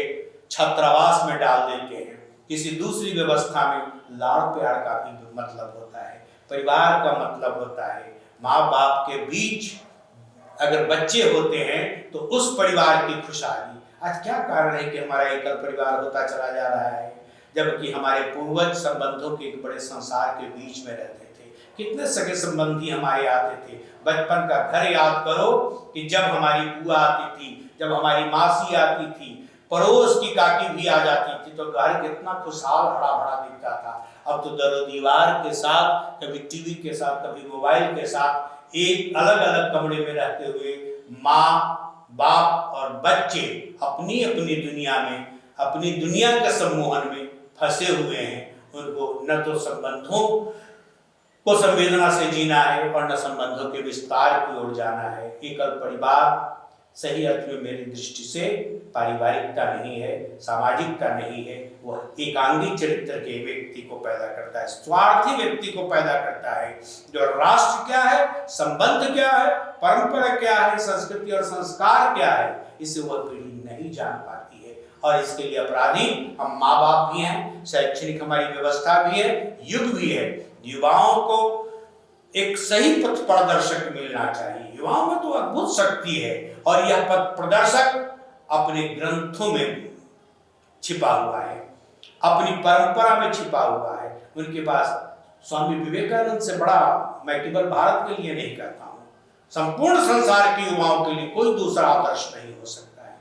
छात्रावास में डाल देते हैं। किसी दूसरी व्यवस्था में लाड़ प्यार का भी मतलब होता है। परिवार का मतलब होता है माँ बाप के बीच अगर बच्चे होते हैं तो उस परिवार की खुशहाली। आज क्या कारण है कि हमारा एकल परिवार होता चला जा रहा है, जबकि हमारे पूर्वज संबंधों के एक बड़े संसार के बीच में रहते थे। कितने सगे संबंधी हमारे आते थे। बचपन का घर याद करो कि जब हमारी बुआ आती थी, जब हमारी मासी आती थी, पड़ोस की काकी भी आ जाती थी, तो घर कितना खुशहाल हरा भरा दिखता था। अब तो दरो दीवार के साथ, कभी टीवी के साथ, कभी मोबाइल के साथ, एक अलग अलग कमरे में रहते हुए माँ बाप और बच्चे अपनी अपनी दुनिया में, अपनी दुनिया के सम्मोहन में फंसे हुए हैं। उनको न तो संबंधों को संवेदना से जीना है और न संबंधों के विस्तार की ओर जाना है। एकल परिवार सही अर्थ में मेरी दृष्टि से पारिवारिकता नहीं है, सामाजिकता नहीं है। वह एकांगी चरित्र के व्यक्ति को पैदा करता है, स्वार्थी व्यक्ति को पैदा करता है। जो राष्ट्र क्या है, संबंध क्या है, परंपरा क्या है, संस्कृति और संस्कार क्या है, इसे वह पीढ़ी नहीं जान पाती है। और इसके लिए अपराधी हम माँ बाप भी हैं, शैक्षणिक हमारी व्यवस्था भी है, युग भी है। युवाओं को एक सही पथ प्रदर्शक मिलना चाहिए। युवाओं में तो अद्भुत शक्ति है और यह पथ प्रदर्शक अपने ग्रंथों में छिपा हुआ है, अपनी परंपरा में छिपा हुआ है। उनके पास स्वामी विवेकानंद से बड़ा मैं केवल भारत के लिए नहीं कहता हूँ, संपूर्ण संसार के युवाओं के लिए कोई दूसरा आदर्श नहीं हो सकता है।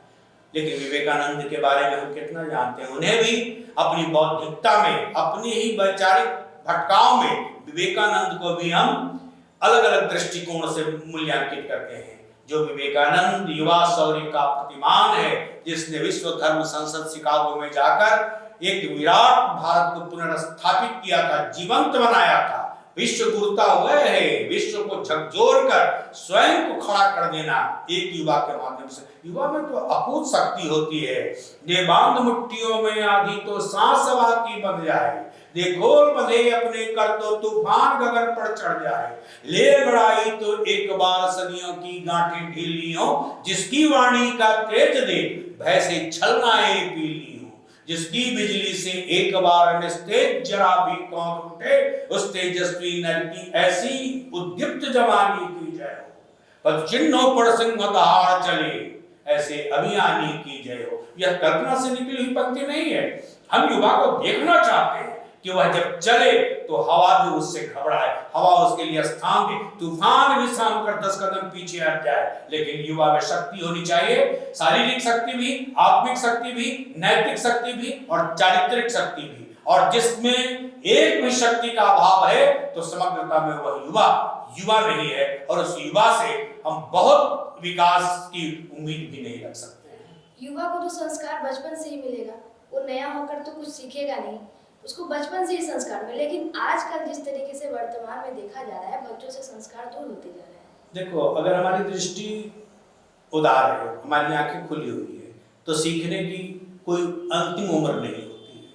लेकिन विवेकानंद के बारे में हम कितना जानते हैं। उन्हें भी अपनी बौद्धिकता में, अपनी ही वैचारिक भटकाव में विवेकानंद को भी हम अलग अलग दृष्टिकोण से मूल्यांकित करते हैं। जो विवेकानंद युवा शौर्य का प्रतिमान है, जिसने विश्व धर्म संसद शिकागो में जाकर एक विराट भारत को पुनर्स्थापित किया था, जीवंत बनाया था। विश्व गुरुता वह है, विश्व को झकझोर कर स्वयं को खड़ा कर देना एक युवा के माध्यम से। युवा में तो अकूत शक्ति होती है। ये बांध मुट्ठियों में आधी तो सांस हवा की बन जाए, दे गोल बंधे अपने कर तो तूफान गगन पर चढ़ जाए। ले बड़ाई तो एक बार सदियों की गांठें ढीली हो, जिसकी वाणी का तेज देख भय से छलनाएं पीली हो। जिसकी बिजली से एक बार निस्तेज जरा भी कौन उठे, उस तेजस्वी नर की ऐसी उद्दीप्त जवानी की जय हो। पर चिन्हों पर सिंह दहाड़ चले, ऐसे अभियानी की जय हो। यह कल्पना से निकली हुई पंक्ति नहीं है। हम युवा को देखना चाहते हैं कि वह जब चले तो हवा भी उससे घबराए, हवा उसके लिए स्थान दे, तूफान भी शाम कर 10 कदम पीछे हट जाए। लेकिन युवा में शक्ति होनी चाहिए, शारीरिक शक्ति भी, आत्मिक शक्ति भी, नैतिक शक्ति भी और चारित्रिक शक्ति भी। और जिसमें एक भी शक्ति का अभाव है तो समग्रता में वह युवा नहीं है। और उस युवा से हम बहुत विकास की उम्मीद भी नहीं रख सकते हैं।
युवा को तो संस्कार बचपन से ही मिलेगा, वो नया होकर तो कुछ सीखेगा नहीं, उसको बचपन से ही संस्कार में। लेकिन आजकल जिस तरीके से वर्तमान में देखा जा रहा है, बच्चों से संस्कार दूर होते जा रहे हैं।
देखो, अगर हमारी दृष्टि उदार है, हमारी आंखें खुली हुई है, तो सीखने की कोई अंतिम उम्र नहीं होती है।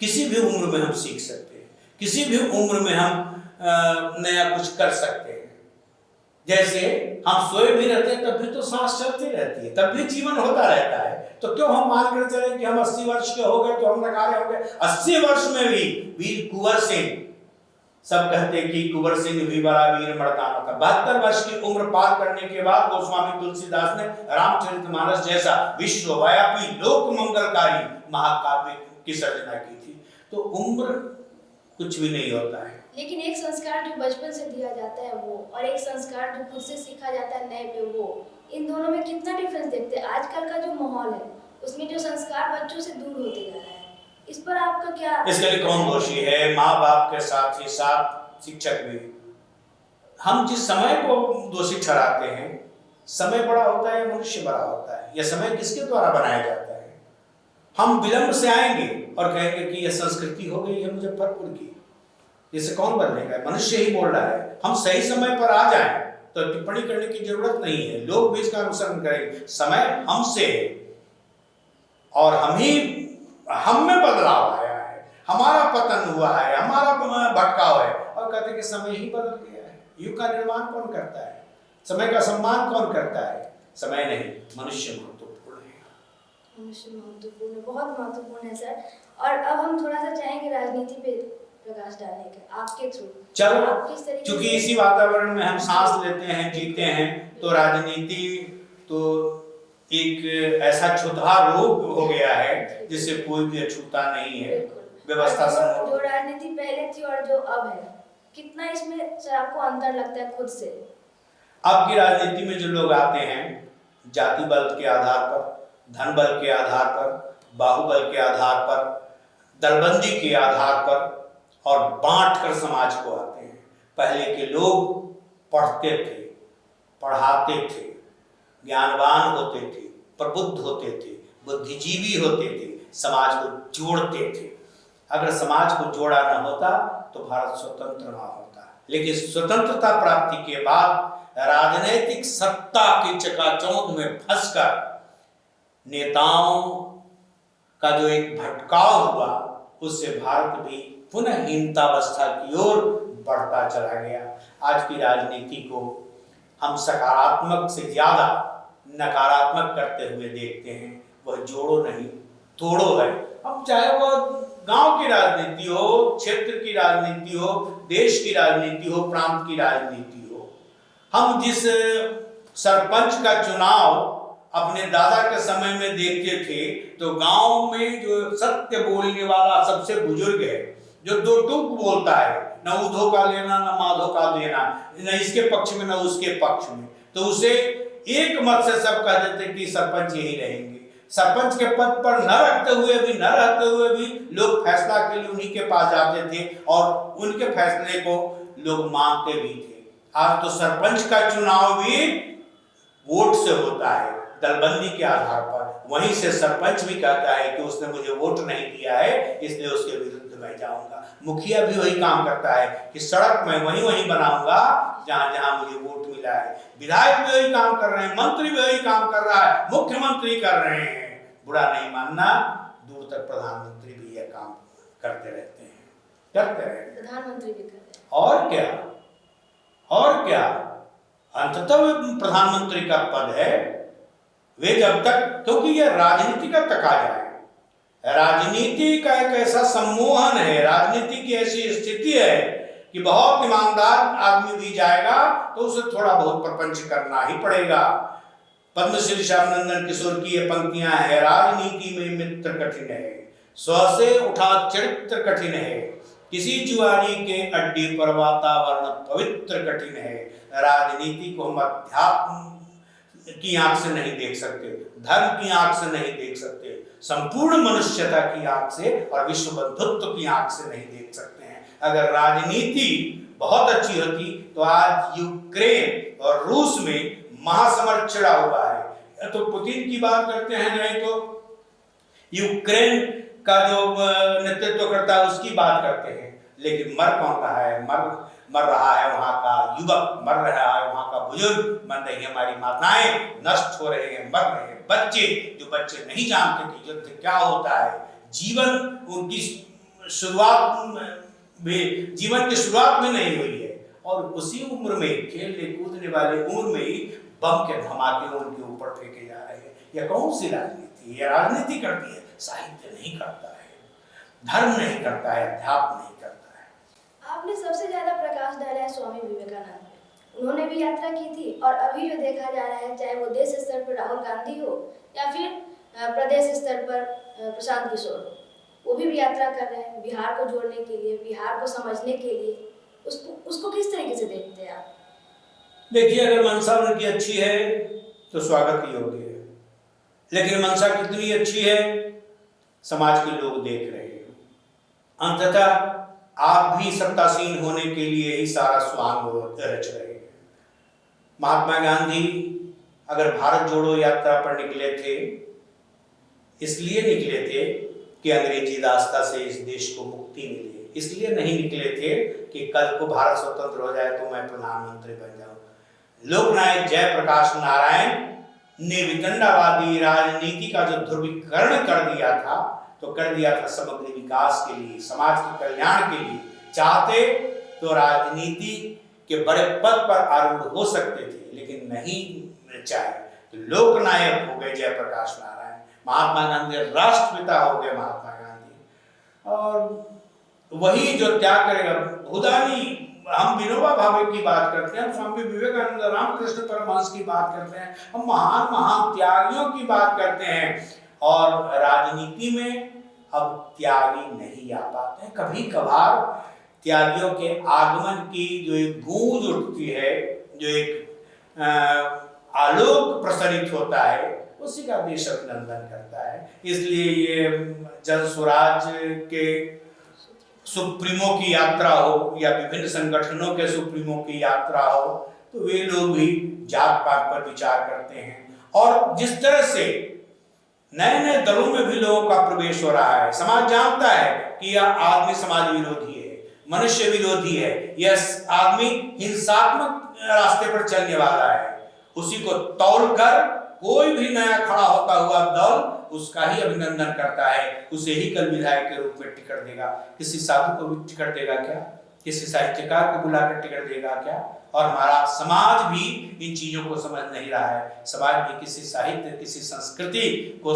किसी भी उम्र में हम सीख सकते हैं, किसी भी उम्र में हम नया कुछ कर सकते हैं। जैसे हम सोए भी रहते हैं तब भी तो सांस चलती रहती है, तब भी जीवन होता रहता है। तो क्यों हम मान कर चले कि हम 80 वर्ष के हो गए तो हम नकारे हो गए। 80 वर्ष में भी वीर कुंवर सिंह, सब कहते कि कुंवर सिंह भी बड़ा वीर मर्दाना था। 72 वर्ष की उम्र पार करने के बाद गोस्वामी तुलसीदास ने रामचरितमानस जैसा विश्वव्यापी लोक मंगलकारी महाकाव्य की सर्जना की थी। तो उम्र कुछ भी नहीं होता है।
लेकिन एक संस्कार जो बचपन से दिया जाता है वो, और एक संस्कार जो खुद से सीखा जाता है नए पे, वो, इन दोनों में कितना डिफरेंस देखते हैं। आजकल का जो माहौल है उसमें जो संस्कार बच्चों से दूर होते जा रहा है, इस पर आपका क्या?
इसके लिए कौन दोषी है? माँ बाप के साथ ही साथ शिक्षक भी। हम जिस समय को दोषी ठहराते हैं, समय बड़ा होता है, मनुष्य बड़ा होता है। यह समय किसके द्वारा बनाया जाता है? हम विलंब से आएंगे और कहेंगे कि यह संस्कृति हो गई है मुजफ्फरपुर की, इसे कौन बदलेगा? मनुष्य ही बोल रहा है। हम सही समय पर आ जाएं तो टिप्पणी करने की जरूरत नहीं है, लोग भी इसका अनुसरण करेंगे। समय हमसे है और हम में बदलाव आया है, हमारा पतन हुआ है, हमारा भटकाव है, और कहते कि समय ही बदल गया है। युग का निर्माण कौन करता है? समय का सम्मान कौन करता है? समय नहीं, मनुष्य महत्वपूर्ण है।
मनुष्य महत्वपूर्ण है, बहुत महत्वपूर्ण है सर। और अब हम थोड़ा सा चाहेंगे राजनीति पे प्रकाश डालने का आपके थ्रू।
चलो,
आप किस तरीके
क्योंकि
से-
इसी वातावरण में हम सांस लेते हैं, जीते हैं, तो राजनीति तो एक ऐसा क्षुधा रोग हो गया है जिसे कोई भी अछूता नहीं है।
बिल्कुल।
व्यवस्था
और जो
सम्मत
राजनीति पहले थी और जो अब है, कितना इसमें सर आपको अंतर लगता है खुद से?
अब की राजनीति में जो लोग आते हैं, जाति बल के आधार पर, धन बल के आधार पर, बाहुबल के आधार पर, दलबंदी के आधार पर और बांट कर समाज को आते हैं। पहले के लोग पढ़ते थे, पढ़ाते थे, ज्ञानवान होते थे, प्रबुद्ध होते थे, बुद्धिजीवी होते थे, समाज को जोड़ते थे। अगर समाज को जोड़ा न होता तो भारत स्वतंत्र न होता। लेकिन स्वतंत्रता प्राप्ति के बाद राजनीतिक सत्ता की चकाचौंध में फंसकर नेताओं का जो एक भटकाव हुआ, उससे भारत भी पुनः हीनतावस्था की ओर बढ़ता चला गया। आज की राजनीति को हम सकारात्मक से ज्यादा नकारात्मक करते हुए देखते हैं। वह जोड़ो नहीं तोड़ो है। अब चाहे वह गांव की राजनीति हो, क्षेत्र की राजनीति हो, देश की राजनीति हो, प्रांत की राजनीति हो। हम जिस सरपंच का चुनाव अपने दादा के समय में देखते थे, तो गांव में जो सत्य बोलने वाला सबसे बुजुर्ग है, जो दो टूक बोलता है, न उधो का लेना न माधो का देना, न इसके पक्ष में न उसके पक्ष में, तो उसे एक मत से सब कह देते कि सरपंच यही रहेंगे। सरपंच के पद पर न रहते हुए भी लोग फैसला के लिए उन्हीं के पास जाते थे और उनके फैसले को लोग मानते भी थे। आज तो सरपंच का चुनाव भी वोट से होता है, दलबंदी के आधार पर। वहीं से सरपंच भी कहता है कि उसने मुझे वोट नहीं दिया है, इसलिए उसके विरुद्ध मैं जाऊंगा। मुखिया भी वही काम करता है कि सड़क मैं वहीं बनाऊंगा जहां जहां मुझे वोट मिला है। विधायक भी वही काम कर रहे हैं, मंत्री भी वही काम कर रहा है, मुख्यमंत्री कर रहे हैं। बुरा नहीं मानना, दूर तक प्रधानमंत्री भी यह काम करते रहते हैं,
प्रधानमंत्री भी करते हैं।
और क्या अंततः प्रधानमंत्री का पद है। वे जब तक, क्योंकि यह राजनीति का तकाजा है, राजनीति का एक ऐसा सम्मोहन है, राजनीति की ऐसी स्थिति है कि बहुत ईमानदार आदमी भी जाएगा तो उसे थोड़ा बहुत प्रपंच करना ही पड़ेगा। पद्मश्री श्यामनंदन किशोर की ये पंक्तियां हैं, राजनीति में मित्र कठिन है, स्व से उठा चरित्र कठिन है, किसी जुआरी के अड्डे पर वातावरण पवित्र कठिन है। राजनीति को हम अध्यात्म की आंख से नहीं देख सकते, धर्म की आंख से नहीं देख सकते, संपूर्ण मनुष्यता की आंख से और विश्व बंधुत्व की आंख से नहीं देख सकते हैं। अगर राजनीति बहुत अच्छी होती तो आज यूक्रेन और रूस में महासमर छिड़ा हुआ है। तो पुतिन की बात करते हैं, नहीं तो यूक्रेन का जो नेतृत्व करता है उसकी बात करते हैं। लेकिन मर कौन रहा है? मर रहा है वहां का युवक, मर रहा है वहां का बुजुर्ग, मर रही है हमारी माताएं, नष्ट हो रहे हैं, मर रहे हैं बच्चे, जो बच्चे नहीं जानते कि युद्ध क्या होता है। जीवन उनकी जीवन की शुरुआत में नहीं हुई है और उसी उम्र में, खेलने कूदने वाले उम्र में ही बम के धमाके उनके ऊपर फेंके जा रहे हैं। यह कौन सी राजनीति है? यह राजनीति करती है, साहित्य नहीं करता है, धर्म नहीं करता है, अध्यात्म नहीं करता है।
आपने सबसे ज्यादा प्रकाश डाला है स्वामी विवेकानंद पे। उन्होंने भी यात्रा की थी और अभी जो देखा जा रहा है, चाहे वो देश स्तर पर राहुल गांधी हो या फिर प्रदेश स्तर पर प्रशांत किशोर हो, वो भी यात्रा कर रहे हैं बिहार को जोड़ने के लिए, बिहार को समझने के लिए। उसको किस तरीके से देखते हैं आप?
देखिए, अगर मंशा उनकी अच्छी है तो स्वागत ही योग्य है, लेकिन मंशा कितनी अच्छी है समाज के लोग देख रहे हैं। अंततः आप भी सत्तासीन होने के लिए ही सारा स्वांग रच रहे हैं। महात्मा गांधी अगर भारत जोड़ो यात्रा पर निकले थे, इसलिए निकले थे कि अंग्रेजी दास्ता से इस देश को मुक्ति मिले, इसलिए नहीं निकले थे कि कल को भारत स्वतंत्र हो जाए तो मैं प्रधानमंत्री बन जाऊं। लोकनायक जयप्रकाश नारायण ने वितंडावादी राजनीति का जो ध्रुवीकरण कर दिया था, तो कर दिया था समग्र विकास के लिए, समाज के कल्याण के लिए। चाहते तो राजनीति के बड़े पद पर आरूढ़ हो सकते थे, लेकिन नहीं चाहे तो लोकनायक हो गए जयप्रकाश नारायण, महात्मा गांधी राष्ट्रपिता हो गए महात्मा गांधी। और वही जो त्याग करेगा, भूदानी, हम विनोबा भावे की बात करते हैं, हम स्वामी विवेकानंद, रामकृष्ण परमहंस की बात करते हैं, हम महान महान त्यागियों की बात करते हैं, और राजनीति में अब त्यागी नहीं आ पाते हैं। कभी कभार त्यागियों के आगमन की जो एक गूंज उठती है, जो एक आलोक प्रसरित होता है, उसी का देश अभिनंदन करता है। इसलिए ये जन स्वराज के सुप्रीमो की यात्रा हो या विभिन्न संगठनों के सुप्रीमो की यात्रा हो, तो वे लोग भी जात पात पर विचार करते हैं। और जिस तरह से नए नए दलों में भी लोगों का प्रवेश हो रहा है, समाज जानता है कि यह आदमी समाज विरोधी है, मनुष्य विरोधी है, यह आदमी हिंसात्मक रास्ते पर चलने वाला है, उसी को तौलकर कोई भी नया खड़ा होता हुआ दल उसका ही अभिनंदन करता है, उसे ही कल विधायक के रूप में टिकट देगा। किसी साधु को भी टिकट देगा क्या? किसी साहित्यकार को बुलाकर टिकट देगा क्या? और हमारा समाज भी इन चीजों को समझ नहीं रहा है। समाज भी किसी साहित्य, किसी संस्कृति को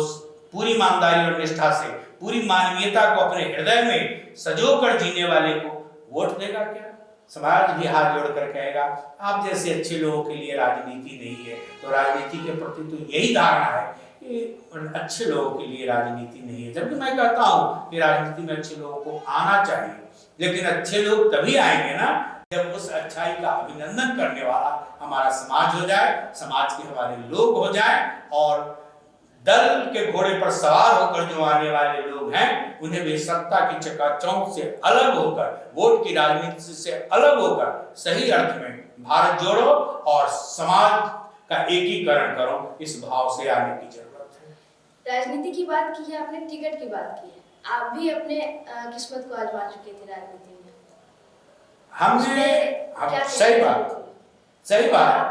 पूरी ईमानदारी और निष्ठा से, पूरी मानवीयता को अपने हृदय में सजोकर जीने वाले को वोट देगा क्या? समाज भी हाथ जोड़कर कहेगा आप जैसे अच्छे लोगों के लिए राजनीति नहीं है। तो राजनीति के प्रति तो यही धारणा है कि अच्छे लोगों के लिए राजनीति नहीं है, जबकि मैं कहता हूँ कि राजनीति में अच्छे लोगों को आना चाहिए, लेकिन अच्छे लोग तभी आएंगे ना जब उस अच्छाई का अभिनंदन करने वाला हमारा समाज हो जाए, समाज के हमारे लोग हो जाए, और दल के घोड़े पर सवार होकर जो आने वाले लोग हैं उन्हें भी सत्ता की चकाचौंध से अलग होकर, वोट की राजनीति से अलग होकर सही अर्थ में भारत जोड़ो और समाज का एकीकरण करो, इस भाव से आने की जरूरत है।
राजनीति की बात की है आपने, टिकट की बात की है, आप भी अपने किस्मत को आजमा चुके थे राजनीति में।
सही बात।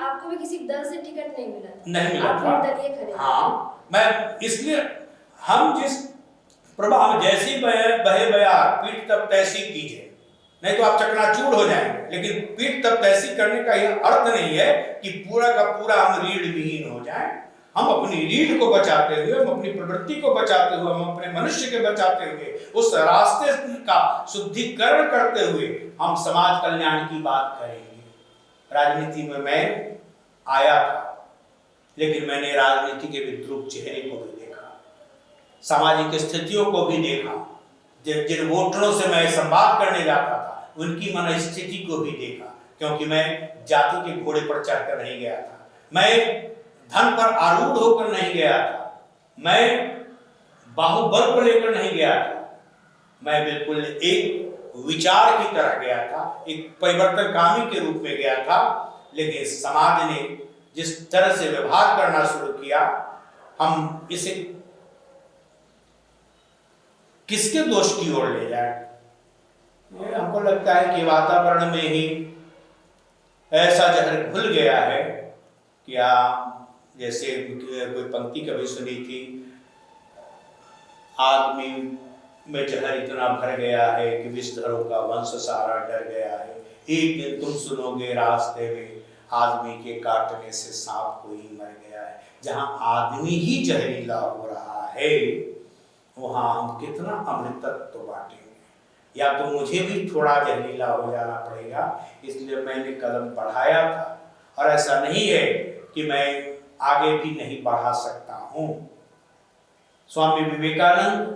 आपको भी किसी दल से टिकट नहीं मिला था?
नहीं मिला
था। दलीय खड़े।
हाँ, मैं इसलिए हम जिस प्रभाव जैसी बहे बयार पीठ तब तैसी कीजिए, नहीं तो आप चकनाचूर हो जाएंगे। लेकिन पीठ तब तैसी करने का यह अर्थ नहीं है कि पूरा का पूरा हम रीढ़ विहीन हो जाएं। हम अपनी रीढ़ को बचाते हुए, हम अपनी प्रवृत्ति को बचाते हुए, हम अपने मनुष्य के बचाते हुए, उस रास्ते का शुद्धिकरण करते हुए हम समाज कल्याण की बात करेंगे। राजनीति में मैं आया था, लेकिन मैंने राजनीति के विद्रूप चेहरे को भी देखा, सामाजिक स्थितियों को भी देखा, जिन वोटरों से मैं संवाद करने जाता था उनकी मनस्थिति को भी देखा, क्योंकि मैं जाति के घोड़े पर चढ़कर नहीं गया था, मैं धन पर आरूढ़ होकर नहीं गया था, मैं बाहुबल को लेकर नहीं गया था, मैं बिल्कुल एक विचार की तरह गया था, एक परिवर्तनकामी के रूप में गया था। लेकिन समाज ने जिस तरह से व्यवहार करना शुरू किया, हम इसे किसके दोष की ओर ले जाए? हमको लगता है कि वातावरण में ही ऐसा जहर घुल गया है कि जैसे कोई पंक्ति कभी सुनी थी, आदमी में जहर इतना भर गया है कि विषधरों का वंश सारा डर गया है। एक दिन तुम सुनोगे रास्ते में, आदमी के काटने से सांप कोई मर गया है। जहां आदमी ही जहरीला हो रहा है, वहां हम कितना अमृतत्व बांटेंगे? या तो मुझे भी थोड़ा जहरीला हो जाना पड़ेगा, इसलिए मैंने कदम बढ़ाया था, और ऐसा नहीं है कि मैं आगे भी नहीं बढ़ा सकता हूं। स्वामी विवेकानंद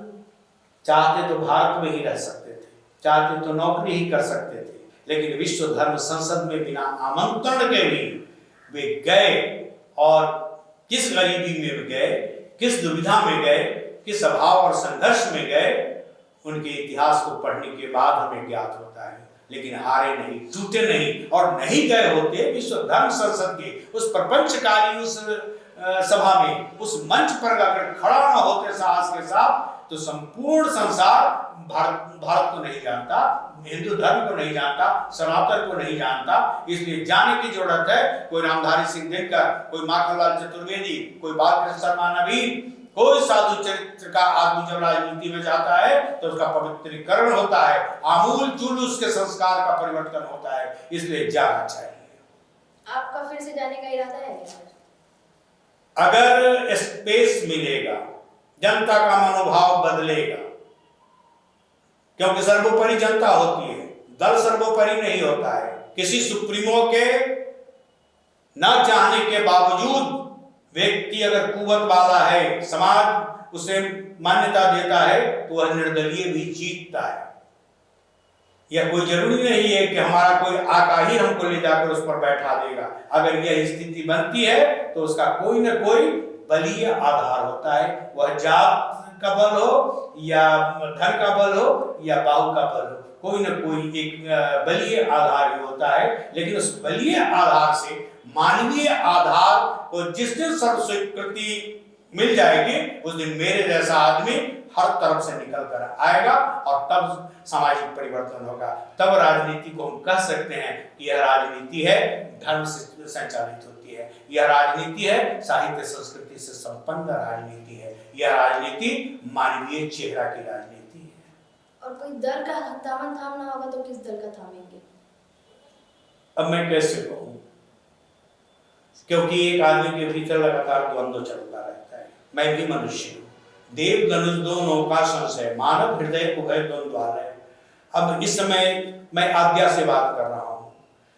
चाहते तो भारत में ही रह सकते थे, चाहते तो नौकरी ही कर सकते थे, लेकिन विश्व धर्म संसद में बिना आमंत्रण के भी वे गए, और किस गरीबी में गए, किस दुविधा में गए, किस अभाव और संघर्ष में गए, उनके इतिहास को पढ़ने के बाद हमें ज्ञात होता है। लेकिन हारे नहीं, टूटे नहीं, और नहीं गए होते विश्व धर्म संसद के उस प्रपंचकारी उस सभा में, उस मंच पर अगर खड़ा न होते साहस के साथ, तो संपूर्ण संसार भारत को नहीं जानता, हिंदू धर्म को नहीं जानता, सनातन को नहीं जानता। इसलिए जाने की जरूरत है। कोई रामधारी सिंह दिनकर, कोई माखनलाल चतुर्वेदी, कोई बालकृष्ण शर्मा नवीन, कोई साधु चरित्र का आदमी जब राजनीति में जाता है तो उसका पवित्रीकरण होता है, आमूल चूल उसके संस्कार का परिवर्तन होता है। इसलिए जाना चाहिए।
आपका फिर से जाने का इरादा है?
अगर स्पेस मिलेगा, जनता का मनोभाव बदलेगा, क्योंकि सर्वोपरि जनता होती है, दल सर्वोपरि नहीं होता है। किसी सुप्रीमो के न चाहने के बावजूद व्यक्ति अगर कुवत वाला है, समाज उसे मान्यता देता है, तो वह निर्दलीय भी जीतता है। यह कोई जरूरी नहीं है कि हमारा कोई आका ही हमको ले जाकर उस पर बैठा देगा। अगर यह स्थिति बनती है तो उसका कोई न कोई बलीय आधार होता है। वह जात का बल हो या धन का बल हो या बाहु का बल हो, कोई न कोई एक बलीय आधार ही होता है। लेकिन उस बलीय आधार से मानवीय आधार को जिस दिन सर्व स्वीकृति मिल जाएगी, उस दिन मेरे जैसा आदमी हर तरफ से निकल कर आएगा और तब सामाजिक परिवर्तन होगा। तब राजनीति को हम कह सकते हैं कि यह राजनीति है, धर्म से संचालित होती है। यह राजनीति है, साहित्य संस्कृति से संपन्न राजनीति है। यह राजनीति मानवीय चेहरा की राजनीति है।
और कोई दल का दामन थामना होगा तो किस दल का थामेंगे?
अब मैं कैसे कहूँ, क्योंकि एक आदमी के भीतर लगातार द्वंद्व चलता रहता है। मैं भी मनुष्य हूँ, देव धनुष दोनों का संशय, मानव हृदय उभय द्वंद्वालय। अब इस समय मैं आज्ञा से बात कर रहा हूँ।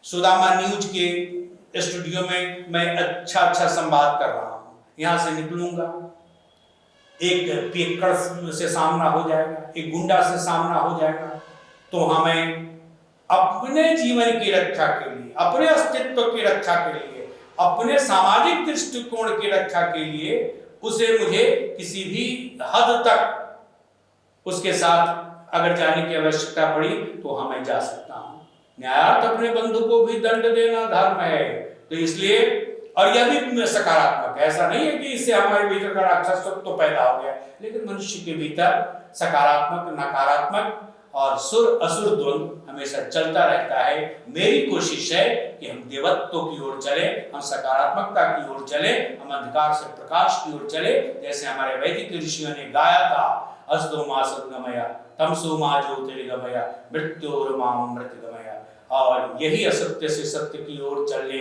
सुदामा न्यूज के स्टूडियो में मैं अच्छा संवाद कर रहा हूँ। यहाँ से निकलूंगा, एक पियक्कड़ से सामना हो जाएगा, एक गुंडा से सामना हो जाएगा, तो हमें अपने जीवन की रक्षा के लिए, अपने अस्तित्व की रक्षा के लिए, अपने सामाजिक दृष्टिकोण की रक्षा के लिए उसे मुझे किसी भी हद तक उसके साथ अगर जाने की आवश्यकता पड़ी तो हमें जा सकता हूं। न्यायार्थ अपने बंधु को भी दंड देना धर्म है। तो इसलिए, और यह भी सकारात्मक है, ऐसा नहीं है कि इससे हमारे भीतर का राक्षसत्व तो पैदा हो गया, लेकिन मनुष्य के भीतर सकारात्मक, नकारात्मक और सुर असुर द्वंद्व हमेशा चलता रहता है। मेरी कोशिश है कि हम देवत्व की ओर चले, हम सकारात्मकता की ओर चले, हम अंधकार से प्रकाश की ओर चले। जैसे हमारे वैदिक ऋषियों ने गाया था, अस्तो मा सद्गमया तमसो मा ज्योतिर्गमया मृत्योर्माम मृतगमया। और यही असत्य से सत्य की ओर चलने,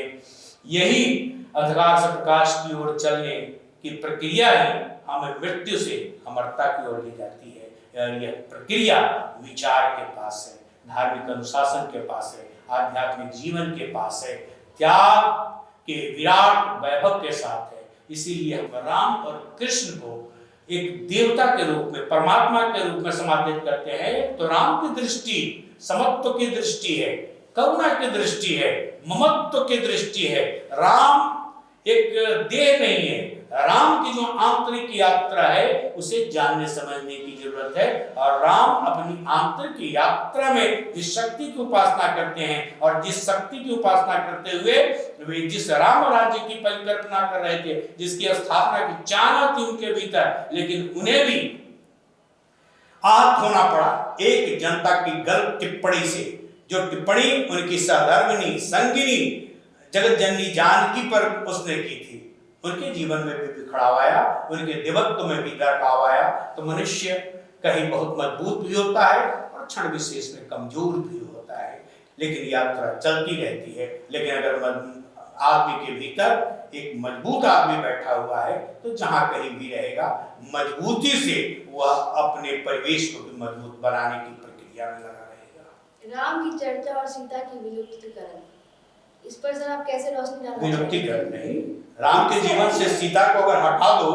यही अंधकार से प्रकाश की ओर चलने की प्रक्रिया ही हमें मृत्यु से अमरता की ओर ले जाती है। और यह प्रक्रिया विचार के पास है, धार्मिक अनुशासन के पास है, आध्यात्मिक जीवन के पास है, त्याग के विराट वैभव के साथ है। इसीलिए हम राम और कृष्ण को एक देवता के रूप में, परमात्मा के रूप में समाहित करते हैं। तो राम की दृष्टि समत्व की दृष्टि है, करुणा की दृष्टि है, ममत्व की दृष्टि है। राम एक देह नहीं है, राम की जो आंतरिक यात्रा है उसे जानने समझने की जरूरत है। और राम अपनी आंतरिक यात्रा में जिस शक्ति की उपासना करते हैं और जिस शक्ति की उपासना करते हुए वे जिस राम राज्य की परिकल्पना कर रहे थे, जिसकी स्थापना की चाहना थी उनके भीतर, लेकिन उन्हें भी आहत होना पड़ा एक जनता की गलत टिप्पणी से। जो टिप्पणी उनकी सहधर्मिणी संगिनी जगत जननी जानकी पर उसने की थी, उनके जीवन में भी बिखराव आया, उनके देवत्व में भी दरकाव आया। तो मनुष्य कहीं बहुत मजबूत भी होता है और क्षण विशेष में कमजोर भी होता है, लेकिन यात्रा चलती रहती है। लेकिन अगर आदमी के भीतर एक मजबूत आदमी बैठा हुआ है तो जहां कहीं भी रहेगा, मजबूती से वह अपने परिवेश को भी मजबूत बनाने की प्रक्रिया में लगा रहेगा।
राम की चर्चा और सीता की विलुप्तीकरण, इस पर सर आप कैसे रोशनी डालना चाहेंगे?
विलुप्तीकरण नहीं, राम के जीवन से सीता को अगर हटा दो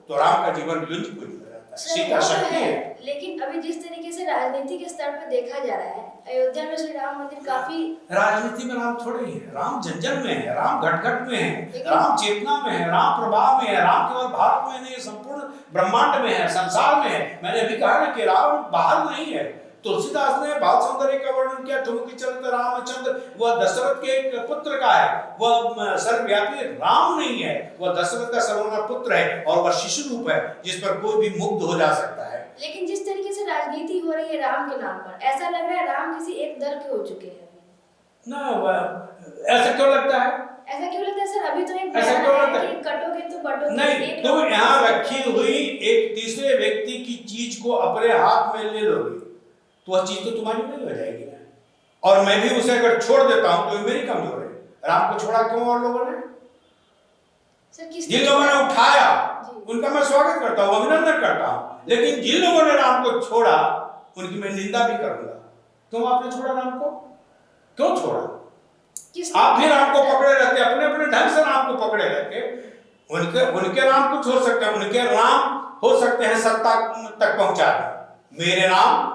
तो राम का जीवन लुप्त हो जाता है। सीता शक्ति है।
लेकिन अभी जिस तरीके से राजनीति के स्तर पर देखा जा रहा है, अयोध्या में श्री राम मंदिर काफी,
राजनीति में राम थोड़े ही है, राम जन में है, राम घट में है, राम चेतना में है, राम प्रभाव में है। राम केवल भारत में नहीं, संपूर्ण ब्रह्मांड में है, संसार में है। मैंने अभी कहा ना कि राम बाहर नहीं है। तुलसीदास ने बाल सौंदर्य का वर्णन किया, ठुमकी चरित रामचंद्र, वह दशरथ के एक पुत्र का है, वह सर्वव्यापी राम नहीं है, वह दशरथ का सर्वना पुत्र है और वह शिशु रूप है जिस पर कोई भी मुग्ध हो जा सकता है।
लेकिन जिस तरीके से राजनीति हो रही है राम के नाम पर, ऐसा लग रहा है राम किसी एक दल के हो चुके हैं
ना। ऐसा क्यों लगता है?
ऐसा क्यों लगता है सर? अभी तो एक
ऐसा क्यों लगता है?
कटोगे तो बटोगे
नहीं, तुम यहाँ रखी हुई एक तीसरे व्यक्ति की चीज को अपने हाथ में ले लोगे तो वह चीज तो तुम्हारी नहीं हो जाएगी ना। और मैं भी उसे अगर छोड़ देता हूं तो मेरी कमजोर है। राम को छोड़ा क्यों और लोगों ने? जिन लोगों ने उठाया उनका मैं स्वागत करता हूं, अभिनंदन करता हूं, लेकिन जिन लोगों ने राम को छोड़ा उनकी मैं निंदा भी करूंगा। क्यों आपने छोड़ा राम को? क्यों छोड़ा? आप भी राम को पकड़े रहते, अपने अपने ढंग से राम को पकड़े रहते। उनके राम कुछ हो सकते हैं, उनके राम हो सकते हैं सत्ता तक पहुंचा दें। मेरे राम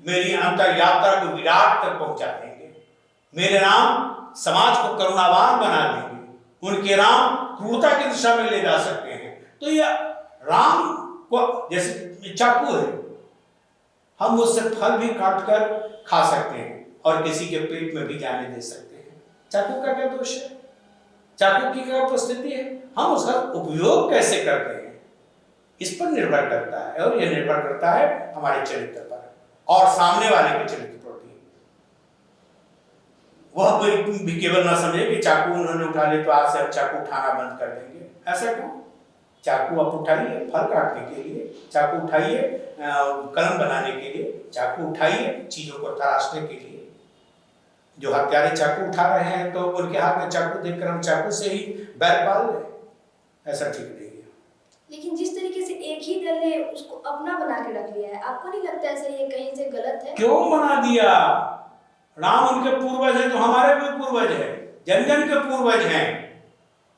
मेरी अंतर यात्रा को विराट तक पहुंचा देंगे। मेरे राम समाज को करुणावान बना देंगे। उनके राम क्रूरता की दिशा में ले जा सकते हैं। तो ये राम को जैसे चाकू है, हम उससे फल भी काट कर खा सकते हैं और किसी के पेट में भी जाने दे सकते हैं। चाकू का क्या दोष है? चाकू की क्या उपस्थिति है? हम उसका उपयोग कैसे करते हैं इस पर निर्भर करता है, और यह निर्भर करता है हमारे चरित्र पर और सामने वाले के चरित्र पर भी। वह भी केवल ना समझे कि चाकू उन्होंने उठा लिया तो आज से अब चाकू उठाना बंद कर देंगे। ऐसा क्यों? चाकू आप उठाइए फल काटने के लिए, चाकू उठाइए कलम बनाने के लिए, चाकू उठाइए चीजों को तराशने के लिए। जो हत्यारे चाकू उठा रहे हैं तो उनके हाथ में चाकू देखकर हम चाकू से ही बैर पाल लें, ऐसा ठीक नहीं है।
लेकिन जिस तरीके से एक ही दल ने उसको अपना बना के रख लिया है, आपको नहीं लगता ऐसा ये कहीं से गलत है?
क्यों बना दिया? राम उनके पूर्वज हैं, जो हमारे भी पूर्वज हैं, जन जन के पूर्वज हैं।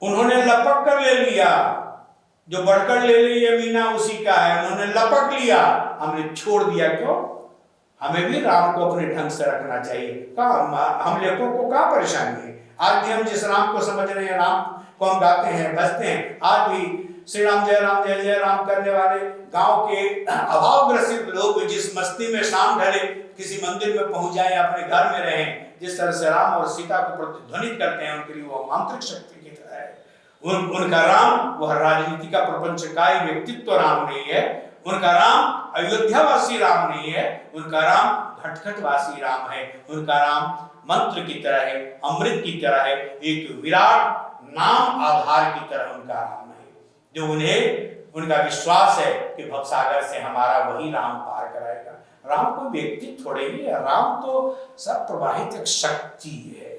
उन्होंने लपक कर ले लिया, जो बढ़कर ले ली मीना उसी का है। उन्होंने लपक लिया, हमने छोड़ दिया। क्यों? हमें भी राम को अपने ढंग से रखना चाहिए। हम लेखों को क्या परेशानी है? आज भी हम जिस राम को समझ रहे हैं, राम को हम गाते हैं, भजते हैं, आज भी श्री राम जय जय राम करने वाले गांव के अभावग्रसित लोग जिस मस्ती में शाम ढले किसी मंदिर में पहुंच जाए, अपने घर में रहें, जिस तरह से राम और सीता को प्रतिध्वनित करते हैं, उनके लिए वो मांत्रिक शक्ति की तरह है। उनका राम वह राजनीति का प्रपंचकारी व्यक्तित्व राम नहीं है। उनका राम अयोध्यावासी राम नहीं है। उनका राम घटघटवासी राम है। उनका राम मंत्र की तरह है, अमृत की तरह है, एक विराट नाम आधार की तरह उनका राम है, जो उन्हें उनका विश्वास है कि भवसागर से हमारा वही राम पार कराएगा। राम कोई व्यक्ति थोड़े ही है, राम तो सब प्रवाहित एक शक्ति है,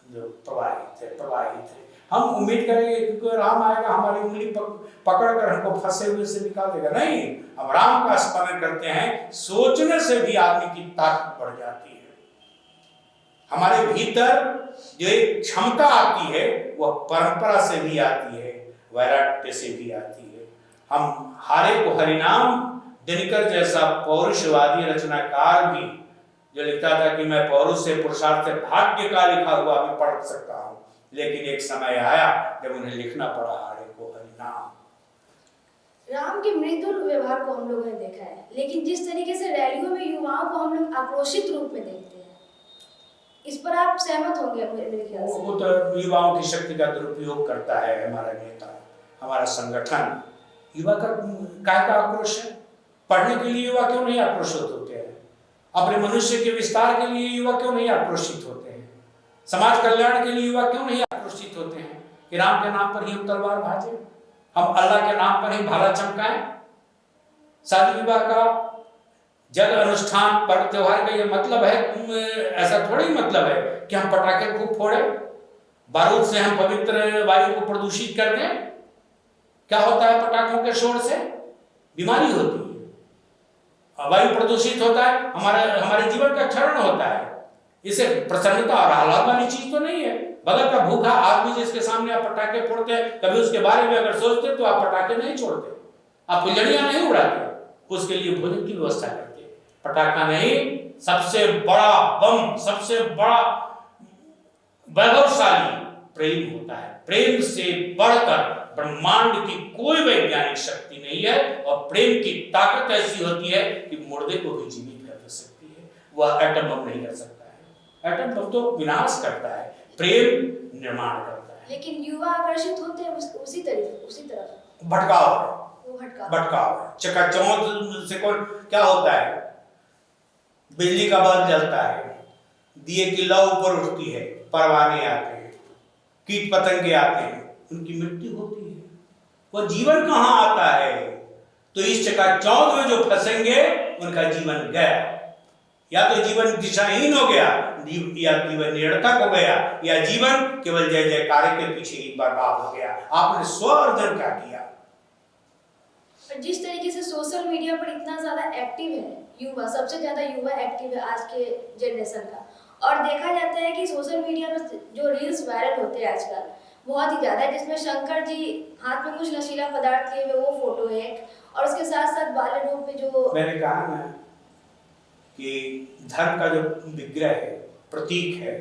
जो प्रवाहित है। हम उम्मीद करेंगे कि कोई राम आएगा हमारी उंगली पकड़ कर हमको फंसे हुए से निकाल देगा, नहीं। हम राम का स्मरण करते हैं, सोचने से भी आदमी की ताकत बढ़ जाती है। हमारे भीतर जो एक क्षमता आती है वह परंपरा से भी आती है, वैराग्य से भी आती है। हम हारे को हरिनाम दिनकर जैसा पौरुषवादी रचनाकार भी जो लिखता था कि मैं पौरुष से पुरुषार्थ से भाग्य का लिखा हुआ भी पढ़ सकता हूं, लेकिन एक समय आया जब उन्हें लिखना पड़ा हारे को हरिनाम।
राम के मृदुल व्यवहार को हम लोगों ने देखा है, लेकिन जिस तरीके से रैलियों में युवाओं को हम लोग आक्रोशित रूप में देखते हैं, इस पर आप सहमत होंगे मेरे ख्याल से?
वो तो युवाओं की शक्ति का दुरुपयोग करता है हमारा नेता, हमारा संगठन। युवा का काय का आक्रोश है? पढ़ने के लिए युवा क्यों नहीं आक्रोशित होते हैं? अपने मनुष्य के विस्तार के लिए युवा क्यों नहीं आक्रोशित होते हैं? समाज कल्याण के लिए युवा क्यों नहीं आक्रोशित होते हैं कि राम के नाम पर ही हम तलवार भाजे, हम अल्लाह के नाम पर ही भाला चमकाएं? शादी विवाह का जग अनुष्ठान पर्व त्योहार का ये मतलब है, ऐसा थोड़ी मतलब है कि हम पटाखे खूब फोड़े, बारूद से हम पवित्र वायु को प्रदूषित कर दें। क्या होता है पटाखों के शोर से? बीमारी होती है, वायु प्रदूषित होता है, हमारे जीवन का क्षरण होता है। इसे प्रसन्नता और आह्लाद वाली चीज तो नहीं है। बगल का भूखा आदमी जिसके सामने आप पटाखे फोड़ते हैं, कभी उसके बारे में अगर सोचते तो आप पटाखे नहीं छोड़ते, आप फुलझड़ियां नहीं उड़ाते, उसके लिए भोजन की व्यवस्था करते। पटाखा नहीं, सबसे बड़ा बम, सबसे बड़ा वैभवशाली प्रेम होता है। प्रेम से बढ़कर ब्रह्मांड की कोई वैज्ञानिक शक्ति नहीं है, और प्रेम की ताकत ऐसी होती है कि मुर्दे को भी जीवित कर सकती है। वह एटम बम नहीं कर सकता है। एटम बम तो विनाश करता है, प्रेम निर्माण करता है।
लेकिन युवा आकर्षित होते हैं उसी तरफ
भटकाव है। चकाचौंध से कौन क्या होता है? बिजली का बल्ब जलता है, दिए की लौ ऊपर उठती है, परवाने आते हैं, कीट पतंगे आते हैं, उनकी मृत्यु होती है। वो जीवन कहाँ आता है? तो इस चकाचौंध में जो फंसेंगे उनका जीवन गया, या तो जीवन दिशाहीन हो गया, या जीवन निरर्थक हो गया, या जीवन केवल जय जयकार के पीछे ही बर्बाद हो गया। आपने स्वर्धन क्या किया?
जिस तरीके से सोशल मीडिया पर इतना ज्यादा एक्टिव है युवा, सबसे ज़्यादा युवा एक्टिव है आज के जनरेशन का। और देखा जाता है कि सोशल मीडिया पर जो रील्स वायरल होते हैं आजकल बहुत ही ज़्यादा है, जिसमें शंकर जी हाथ में कुछ नशीला पदार्थ लिए हुए वो फोटो है एक, और उसके साथ साथ बाल रूप पे जो
मैंने कहा ना कि धर्म का जो विग्रह है, प्रतीक है,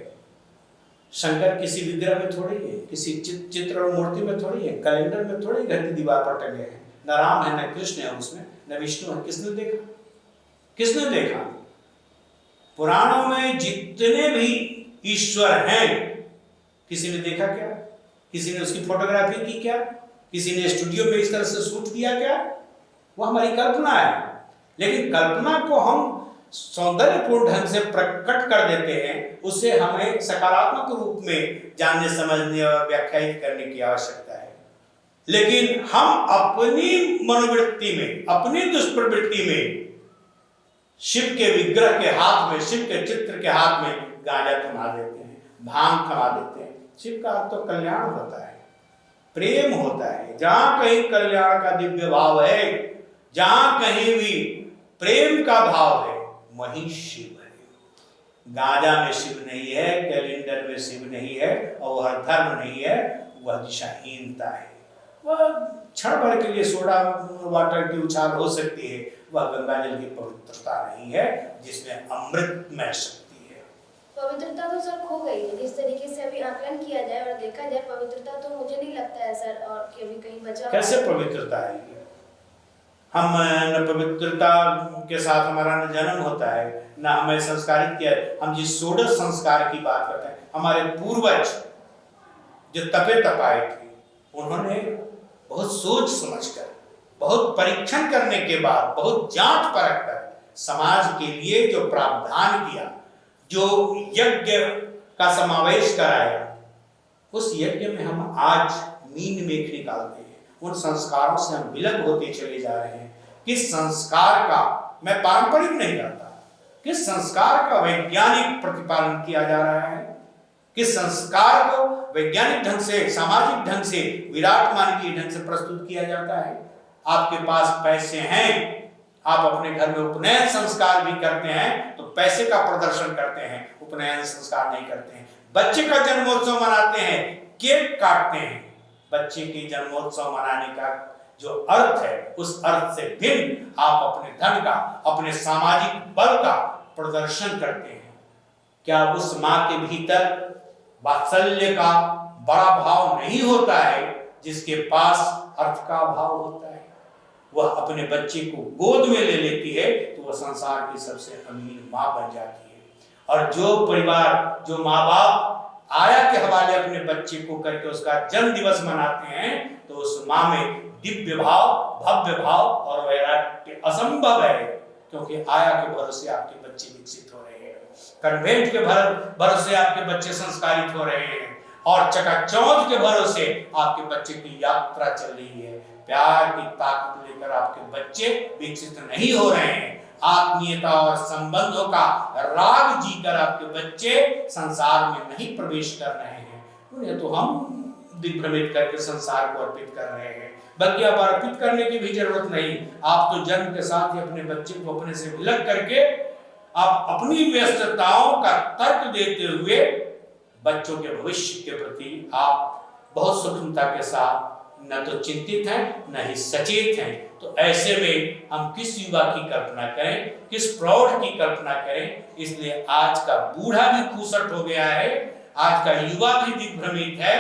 शंकर किसी विग्रह में थोड़ी है, किसी चित्र और मूर्ति में थोड़ी है, कैलेंडर में थोड़ी घर की दीवार पर टंगे हैं। न राम है, न कृष्ण है उसमें, न विष्णु है। किसने देखा? किसने देखा? पुराणों में जितने भी ईश्वर हैं, किसी ने देखा क्या? किसी ने उसकी फोटोग्राफी की क्या? किसी ने स्टूडियो में इस तरह से शूट किया क्या? वो हमारी कल्पना है। लेकिन कल्पना को हम सौंदर्यपूर्ण ढंग से प्रकट कर देते हैं, उसे हमें सकारात्मक रूप में जानने, समझने और व्याख्यायित करने की आवश्यकता है। लेकिन हम अपनी मनोवृत्ति में, अपनी दुष्प्रवृत्ति में शिव के विग्रह के हाथ में, शिव के चित्र के हाथ में गांजा थमा देते हैं, भांग थमा देते हैं। शिव का अर्थ तो कल्याण होता है, प्रेम होता है। जहां कहीं कल्याण का दिव्य भाव है, जहां कहीं भी प्रेम का भाव है, वही शिव है। गांजा में शिव नहीं है, कैलेंडर में शिव नहीं है, और वह धर्म नहीं है, वह दिशाहीनता है। वह क्षण भर के लिए सोडा वाटर की उछाल हो सकती है, वह गंगा जल की पवित्रता नहीं है जिसमें अमृतमय शक्ति है।
पवित्रता तो सर खो गई है। जिस तरीके से अभी आकलन किया जाए और देखा जाए, पवित्रता तो मुझे नहीं लगता है सर, और कि अभी कहीं बचा।
कैसे पवित्रता है? हम न पवित्रता के साथ हमारा न जन्म होता है, न हमें संस्कारित किया। हम जिस षोडश संस्कार की बात करते हैं, हमारे पूर्वज जो तपे तपाए थे, उन्होंने बहुत सोच समझकर, बहुत परीक्षण करने के बाद, बहुत जांच परख कर समाज के लिए जो प्रावधान किया, जो यज्ञ का समावेश कराया, उस यज्ञ में हम आज मीन मेख निकालते हैं। उन संस्कारों से हम विलग होते चले जा रहे हैं। किस संस्कार का, मैं पारंपरिक नहीं कहता, किस संस्कार का वैज्ञानिक प्रतिपालन किया जा रहा है, किस संस्कार को वैज्ञानिक ढंग से, सामाजिक ढंग से, विराट मानवीय ढंग से प्रस्तुत किया जाता है। आपके पास पैसे हैं, आप अपने घर में उपनयन संस्कार भी करते हैं तो पैसे का प्रदर्शन करते हैं, उपनयन संस्कार नहीं करते हैं। बच्चे का जन्मोत्सव मनाते हैं, केक काटते हैं। बच्चे के जन्मोत्सव मनाने का जो अर्थ है, उस अर्थ से भिन्न आप अपने धन का, अपने सामाजिक बल का प्रदर्शन करते हैं। क्या उस माँ के भीतर वात्सल्य का बड़ा भाव नहीं होता है जिसके पास अर्थ का भाव होता है? वह अपने बच्चे को गोद में ले लेती है तो वह संसार की सबसे अमीर माँ बन जाती है। और जो परिवार, जो माँ बाप आया के हवाले अपने बच्चे को करके उसका जन्म दिवस मनाते हैं, तो उस माँ में दिव्य भाव, भव्य भाव और वैराग्य असंभव है, क्योंकि आया के भरोसे आपके बच्चे विकसित हो रहे हैं, कन्वेंट के भरोसे आपके बच्चे संस्कारित हो रहे हैं, और चकाचौंध के भरोसे आपके बच्चे की यात्रा चल रही है। प्यार की ताकत लेकर आपके बच्चे विकसित नहीं हो रहे हैं। आत्मीयता और संबंधों का राग जीकर आपके बच्चे संसार में नहीं प्रवेश कर रहे हैं। उन्हें तो हम दिग्भ्रमित करके संसार को अर्पित कर रहे हैं, बल्कि अब अर्पित करने की भी जरूरत नहीं। आप तो जन्म के साथ ही अपने बच्चे को अपने से विलग करके आप अपनी व्यस्तताओं का तर्क देते हुए बच्चों के भविष्य के प्रति आप बहुत सूक्ष्मता के साथ न तो चिंतित हैं, न ही सचेत हैं। तो ऐसे में हम किस युवा की कल्पना करें, किस प्रौढ़ की कल्पना करें? इसलिए आज का बूढ़ा भी खूसट हो गया है, आज का युवा भी दिग्भ्रमित है,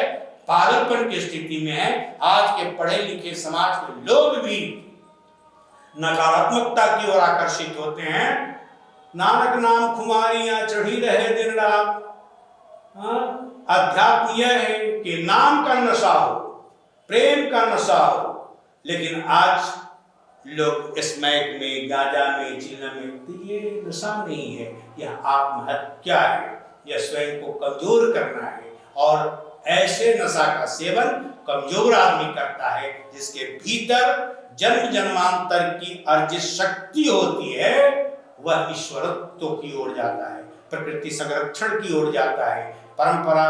पागलपन की स्थिति में है। आज के पढ़े लिखे समाज के लोग भी नकारात्मकता की ओर आकर्षित होते हैं। नानक नाम खुमारियां चढ़ी रहे दिन रात। अध्यात्म यह है कि नाम का नशा हो, प्रेम का नशा हो। लेकिन आज लोग स्मैक में, गांजा में, चिल्ला में, तो ये नशा नहीं है, यह आत्महत्या है, यह स्वयं को कमजोर करना है। और ऐसे नशा का सेवन कमजोर आदमी करता है जिसके भीतर जन्म जन्मांतर की अर्जित शक्ति होती है। वह ईश्वरत्व की ओर जाता है, प्रकृति संरक्षण की ओर जाता है, परंपरा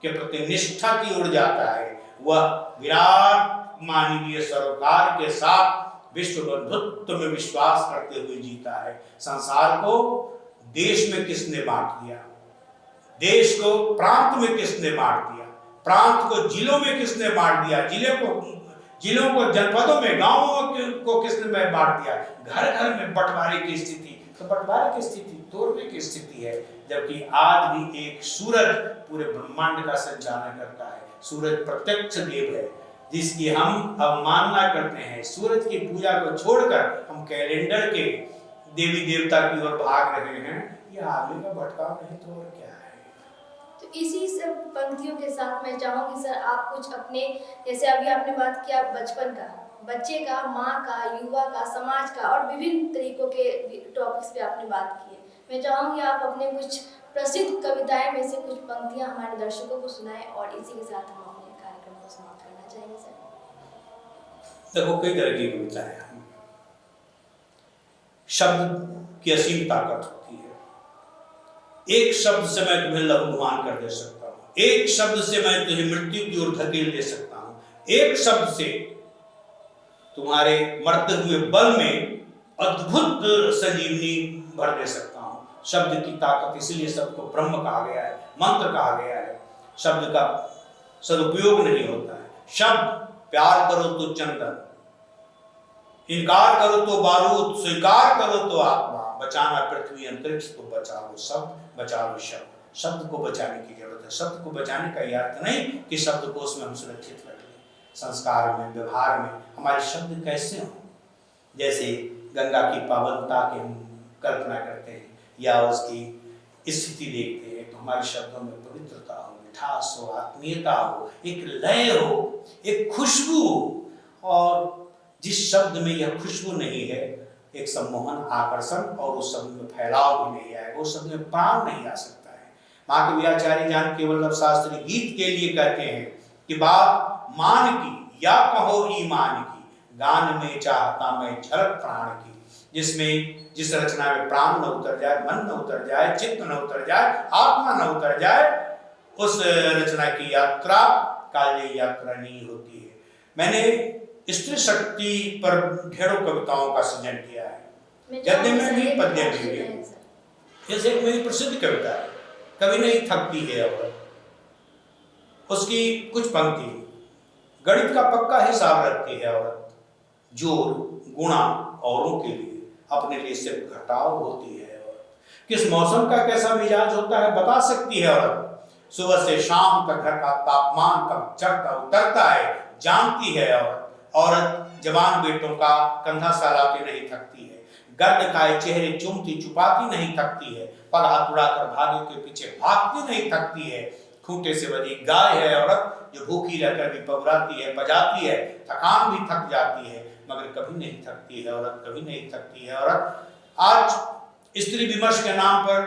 के प्रति निष्ठा की ओर जाता है। वह विराट मानवीय सरोकार के साथ विश्व बंधुत्व में विश्वास करते हुए जीता है। संसार को देश में किसने बांट दिया, देश को प्रांत में किसने बांट दिया, प्रांत को जिलों में किसने बांट दिया, जिलों को जनपदों में, गांवों को किसने बांट दिया। घर घर में बंटवारे की स्थिति, तो बंटवारे की स्थिति तोड़ने की स्थिति है। जबकि आज भी एक सूरज पूरे ब्रह्मांड का संचालन करता है। सूरज प्रत्यक्ष देव है जिसकी हम अवमानना करते हैं। सूरज की पूजा को छोड़कर हम कैलेंडर के देवी देवता की ओर भाग रहे हैं। यह आगे का भटकाव नहीं तो और क्या है।
तो इसी सब पंक्तियों के साथ मैं चाहूंगी सर आप कुछ अपने, जैसे अभी आपने बात किया बचपन का, बच्चे का, माँ का, युवा का, समाज का और विभिन्न तरीकों के टॉपिक्स पे आपने बात की है। मैं चाहूंगी आप अपने कुछ प्रसिद्ध कविताएं में से कुछ पंक्तियां हमारे दर्शकों को सुनाएं और इसी के साथ हम अपने कार्यक्रम को समाप्त करना चाहेंगे सर।
देखो कई तरह की कविताएं हैं। शब्द की असीम ताकत होती है। एक शब्द से मैं तुम्हें लहूलुहान कर दे सकता हूँ, एक शब्द से मैं तुझे मृत्यु की ओर धकेल दे सकता हूँ, एक शब्द से तुम्हारे मरते हुए बल में अद्भुत संजीवनी भर दे सकता हूँ। शब्द की ताकत, इसलिए शब्द को ब्रह्म कहा गया है, मंत्र कहा गया है। शब्द का सदुपयोग नहीं होता है। शब्द, प्यार करो तो चंदन, इनकार करो तो बारूद, स्वीकार करो तो आत्मा, बचाना पृथ्वी अंतरिक्ष तो बचा लो शब्द, बचा लो शब्द। शब्द को बचाने की जरूरत है। शब्द को बचाने का यह अर्थ नहीं कि शब्दकोश में हम सुरक्षित रख लें। संस्कार में, व्यवहार में हमारे शब्द कैसे हों, जैसे गंगा की पावनता की हम कल्पना करते हैं या उसकी स्थिति देखते हैं, तो हमारे शब्दों में पवित्रता हो, मिठास हो, आत्मीयता हो, एक लय हो, एक खुशबू हो। और जिस शब्द में यह खुशबू नहीं है, एक सम्मोहन, आकर्षण और उस शब्द में फैलाव भी नहीं आएगा, उस शब्द में प्राण नहीं आ सकता है। महाकवि आचार्य जानकी वल्लभ शास्त्री गीत के लिए कहते हैं कि बात मान की या कहो ईमान की, गान में चाहता मैं झलक प्राण की। जिस रचना में प्राण न उतर जाए, मन न उतर जाए, चित्त न उतर जाए, आत्मा न उतर जाए, उस रचना की यात्रा काल्य यात्रा नहीं होती है। मैंने स्त्री शक्ति पर ढेरों कविताओं का सृजन किया है, गद्य में भी, पद्य में भी। जैसे एक मेरी प्रसिद्ध कविता है, कभी नहीं थकती है औरत। उसकी कुछ पंक्ति, गणित का पक्का हिसाब रखती है औरत, जोर गुणा औरों के लिए, अपने लिए सिर्फ घटाव होती है औरत। किस मौसम का कैसा मिजाज होता है बता सकती है औरत। सुबह से शाम तक घर का तापमान कब चढ़ता उतरता है जानती है औरत। औरत जवान बेटों का कंधा सहलाती नहीं थकती है, गर्द खाए चेहरे चूमती चुपाती नहीं थकती है, पग हाथ उड़ाकर भाग्य के पीछे भागती नहीं थकती है। खूंटे से बधी गाय है औरत, जो भूखी रहकर भी पगुराती है, पजाती है, थकान भी थक जाती है, मगर कभी नहीं थकती है औरत, कभी नहीं थकती है औरत। आज स्त्री विमर्श के नाम पर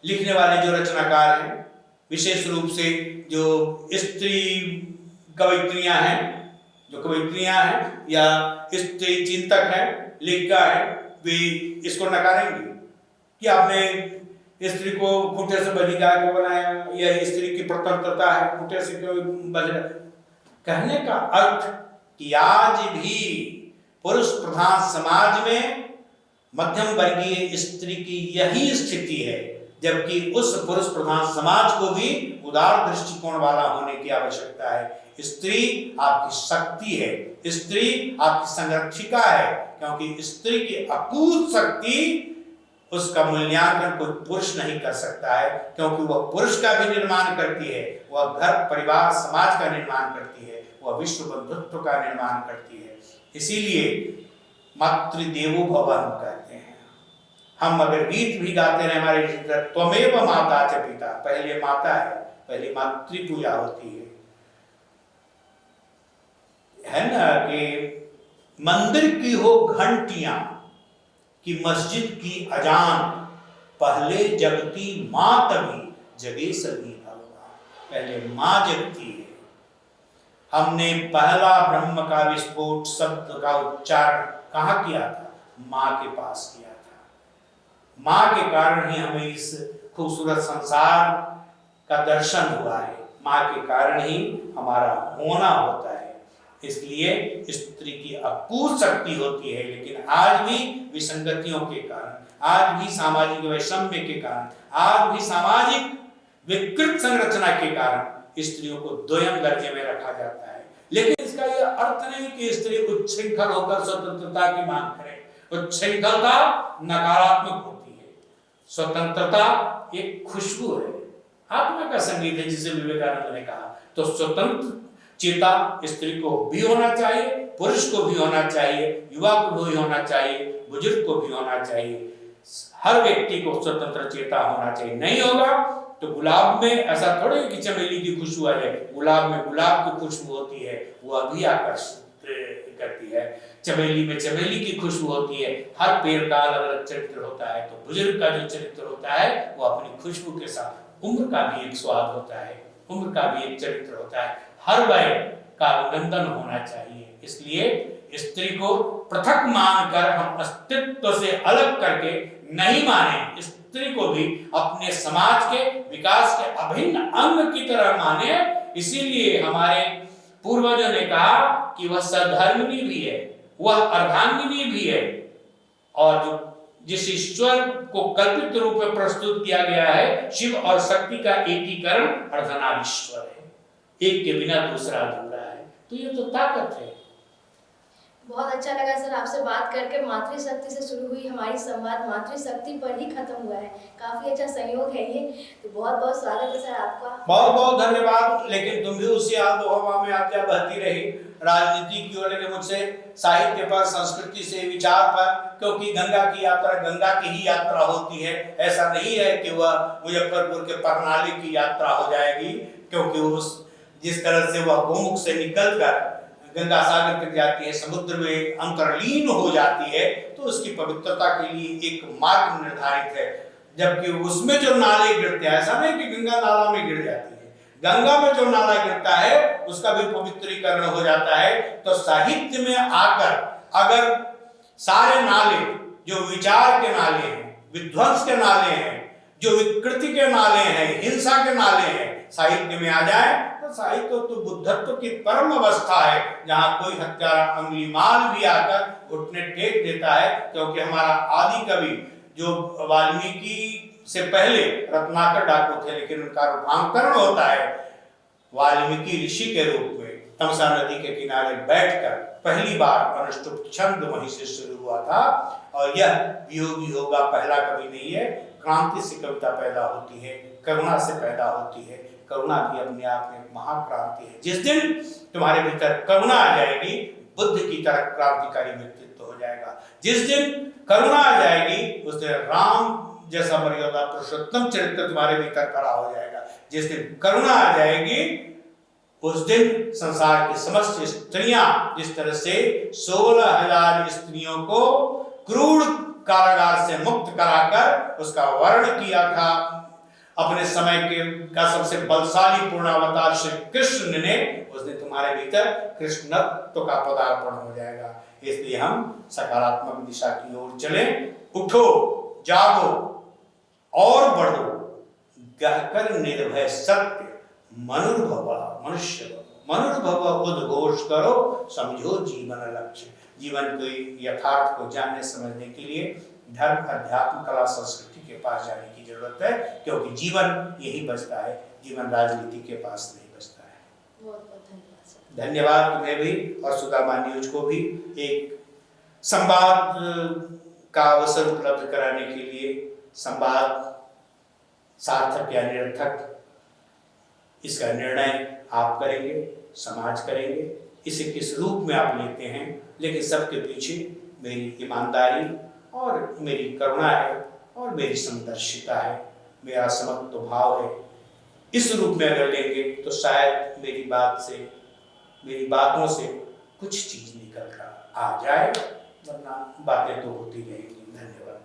लिखने वाले जो रचनाकार हैं, विशेष रूप से जो स्त्री कवयित्रियां हैं, या स्त्री चिंतक हैं, लेखिका है, वे इसको नकारेंगे कि आपने स्त्री को खूंटे से बधी गाय को बनाया, यह स्त्री की प्रतंत्रता है, खूंटे से क्यों बध। कहने का अर्थ कि आज भी पुरुष प्रधान समाज में मध्यम वर्गीय स्त्री की यही स्थिति है, जबकि उस पुरुष प्रधान समाज को भी उदार दृष्टिकोण वाला होने की आवश्यकता है। स्त्री आपकी शक्ति है, स्त्री आपकी संरक्षिका है, क्योंकि स्त्री की अकूत शक्ति, उसका मूल्यांकन कोई पुरुष नहीं कर सकता है, क्योंकि वह पुरुष का भी निर्माण करती है, वह घर परिवार समाज का निर्माण करती है, वह विश्व बंधुत्व का निर्माण करती है। इसीलिए मातृदेवो भव हम कहते हैं। हम अगर गीत भी गाते रहे हमारे त्वमेव माता च पिता, पहले माता है, पहले मातृ पूजा होती है ना। कि मंदिर की हो घंटियां कि मस्जिद की अजान, पहले जगती मां तभी जगे सभी भगवान। पहले मां जगती है। हमने पहला ब्रह्म का विस्फोट शब्द का उच्चारण कहाँ किया था? मां के पास किया था। मां के कारण ही हमें इस खूबसूरत संसार का दर्शन हुआ है, मां के कारण ही हमारा होना होता है। इसलिए स्त्री की अपूर्व शक्ति होती है, लेकिन आज भी विसंगतियों के कारण, आज भी सामाजिक वैषम्य के कारण, आज भी सामाजिक विकृत संरचना के कारण स्त्रियों को दोयम दर्जे में रखा जाता है। लेकिन इसका यह अर्थ नहीं कि स्त्री उच्छृंखल होकर स्वतंत्रता की मांग करे। उच्छृंखलता नकारात्मक होती है, स्वतंत्रता एक खुशबू है, आत्मा का संगीत है, जिसे विवेकानंद ने कहा। तो स्वतंत्र चेता स्त्री को भी होना चाहिए, पुरुष को भी होना चाहिए, युवा को भी होना चाहिए, बुजुर्ग को भी होना चाहिए। हर व्यक्ति को स्वतंत्र चेता होना चाहिए। नहीं होगा तो गुलाब में ऐसा थोड़ी कि चमेली की खुशबू आ जाए, गुलाब में गुलाब की खुशबू होती है, वह भी आकर्षित करती है। चमेली में चमेली की खुशबू होती है। हर पेड़ का अलग अलग चरित्र होता है। तो बुजुर्ग का जो चरित्र होता है वो अपनी खुशबू के साथ, उम्र का भी एक स्वाद होता है, उम्र का भी एक चरित्र होता है। हर वय का अभिनंदन होना चाहिए। इसलिए स्त्री को पृथक मानकर हम अस्तित्व से अलग करके नहीं माने, स्त्री को भी अपने समाज के विकास के अभिन्न अंग की तरह माने। इसीलिए हमारे पूर्वजों ने कहा कि वह सधर्मिणी भी है, वह अर्धांगिनी भी है, और जो जिस ईश्वर को कल्पित रूप में प्रस्तुत किया गया है, शिव और शक्ति का एकीकरण अर्धनारीश्वर है। एक के बिना दूसरा अधूरा है। तो ये तो ताकत है।
बहुत अच्छा लगा सर आपसे बात करके। मातृशक्ति से शुरू हुई हमारी संवाद मातृशक्ति पर ही खत्म हुआ है। काफी अच्छा संयोग है ये। तो बहुत बहुत स्वागत है सर आपका।
बहुत बहुत धन्यवाद। लेकिन तुम भी उसी आबोहवा में आज्ञा बहती रही, राजनीति की ओर, लेकिन मुझसे साहित्य पर, संस्कृति से, विचार पर, क्योंकि गंगा की यात्रा गंगा की ही यात्रा होती है। ऐसा नहीं है कि वह मुजफ्फरपुर के प्रणाली की यात्रा हो जाएगी, क्योंकि उस जिस तरह से वह गोमुख से निकलकर गंगा सागर तक जाती है, समुद्र में अंतर्लीन हो जाती है, तो उसकी पवित्रता के लिए एक मार्ग निर्धारित है। जबकि उसमें जो नाले गिरते हैं, ऐसा नहीं कि गंगा नाला में गिर जाती है, गंगा में जो नाला गिरता है उसका भी पवित्रीकरण हो जाता है। तो साहित्य में आकर अगर सारे नाले, जो विचार के नाले हैं, विध्वंस के नाले हैं, जो विकृति के नाले हैं, हिंसा के नाले हैं, साहित्य में आ जाए, तो साहित्य तो बुद्धत्व की परम अवस्था है, जहां कोई हत्यारा अंगुलीमाल भी आकर घुटने टेक देता है। क्योंकि हमारा आदि कवि जो वाल्मीकि से पहले रत्नाकर डाकू थे, लेकिन उनका रूपांतरण होता है वाल्मीकि ऋषि के रूप में। तमसा नदी के किनारे बैठकर पहली बार अनुष्टुप छंद वहीं से शुरू हुआ था। और यह वियोगी होगा पहला कवि नहीं है। क्रांति से कविता पैदा होती है, करुणा से पैदा होती है। करुणा भी अपने आप में एक महाक्रांति है। जिस दिन तुम्हारे भीतर करुणा आ जाएगी, बुद्ध की तरह क्रांतिकारी व्यक्तित्व हो जाएगा। जिस दिन करुणा आ जाएगी, उस दिन राम जैसा मर्यादा पुरुषोत्तम चरित्र तुम्हारे भीतर खड़ा हो जाएगा। जिस दिन करुणा आ जाएगी, उस दिन संसार की समस्त स्त्रियां, जिस तरह से 16,000 स्त्रियों को क्रूर कारागार से मुक्त कराकर उसका वर्ण किया था अपने समय के का सबसे बलशाली पूर्णावतार श्री कृष्ण ने, उस दिन तुम्हारे भीतर कृष्णत्व का पदार्पण हो जाएगा। इसलिए हम सकारात्मक दिशा की ओर चलें। उठो, जागो और बढ़ो, गहकर निर्भय सत्य मनुर्भव मनुष्य मनुर्भव उद्घोष करो, समझो जीवन लक्ष्य। जीवन के यथार्थ को जानने समझने के लिए धर्म, अध्यात्म, कला, संस्कृति के पास जाने की जरूरत है, क्योंकि जीवन यही बचता है, जीवन राजनीति के पास नहीं बचता है।
बहुत बहुत धन्यवाद।
धन्यवाद तुम्हें भी और सुदामा न्यूज को भी एक संवाद का अवसर उपलब्ध कराने के लिए। संवाद सार्थक या निरर्थक, इसका निर्णय आप करेंगे, समाज करेंगे, इसे किस रूप में आप लेते हैं। लेकिन सबके पीछे मेरी ईमानदारी और मेरी करुणा है और मेरी समदर्शिता है, मेरा समत्व भाव है। इस रूप में अगर लेंगे तो शायद मेरी बातों से कुछ चीज निकल कर आ जाए, वरना बातें तो होती रहेंगी। धन्यवाद।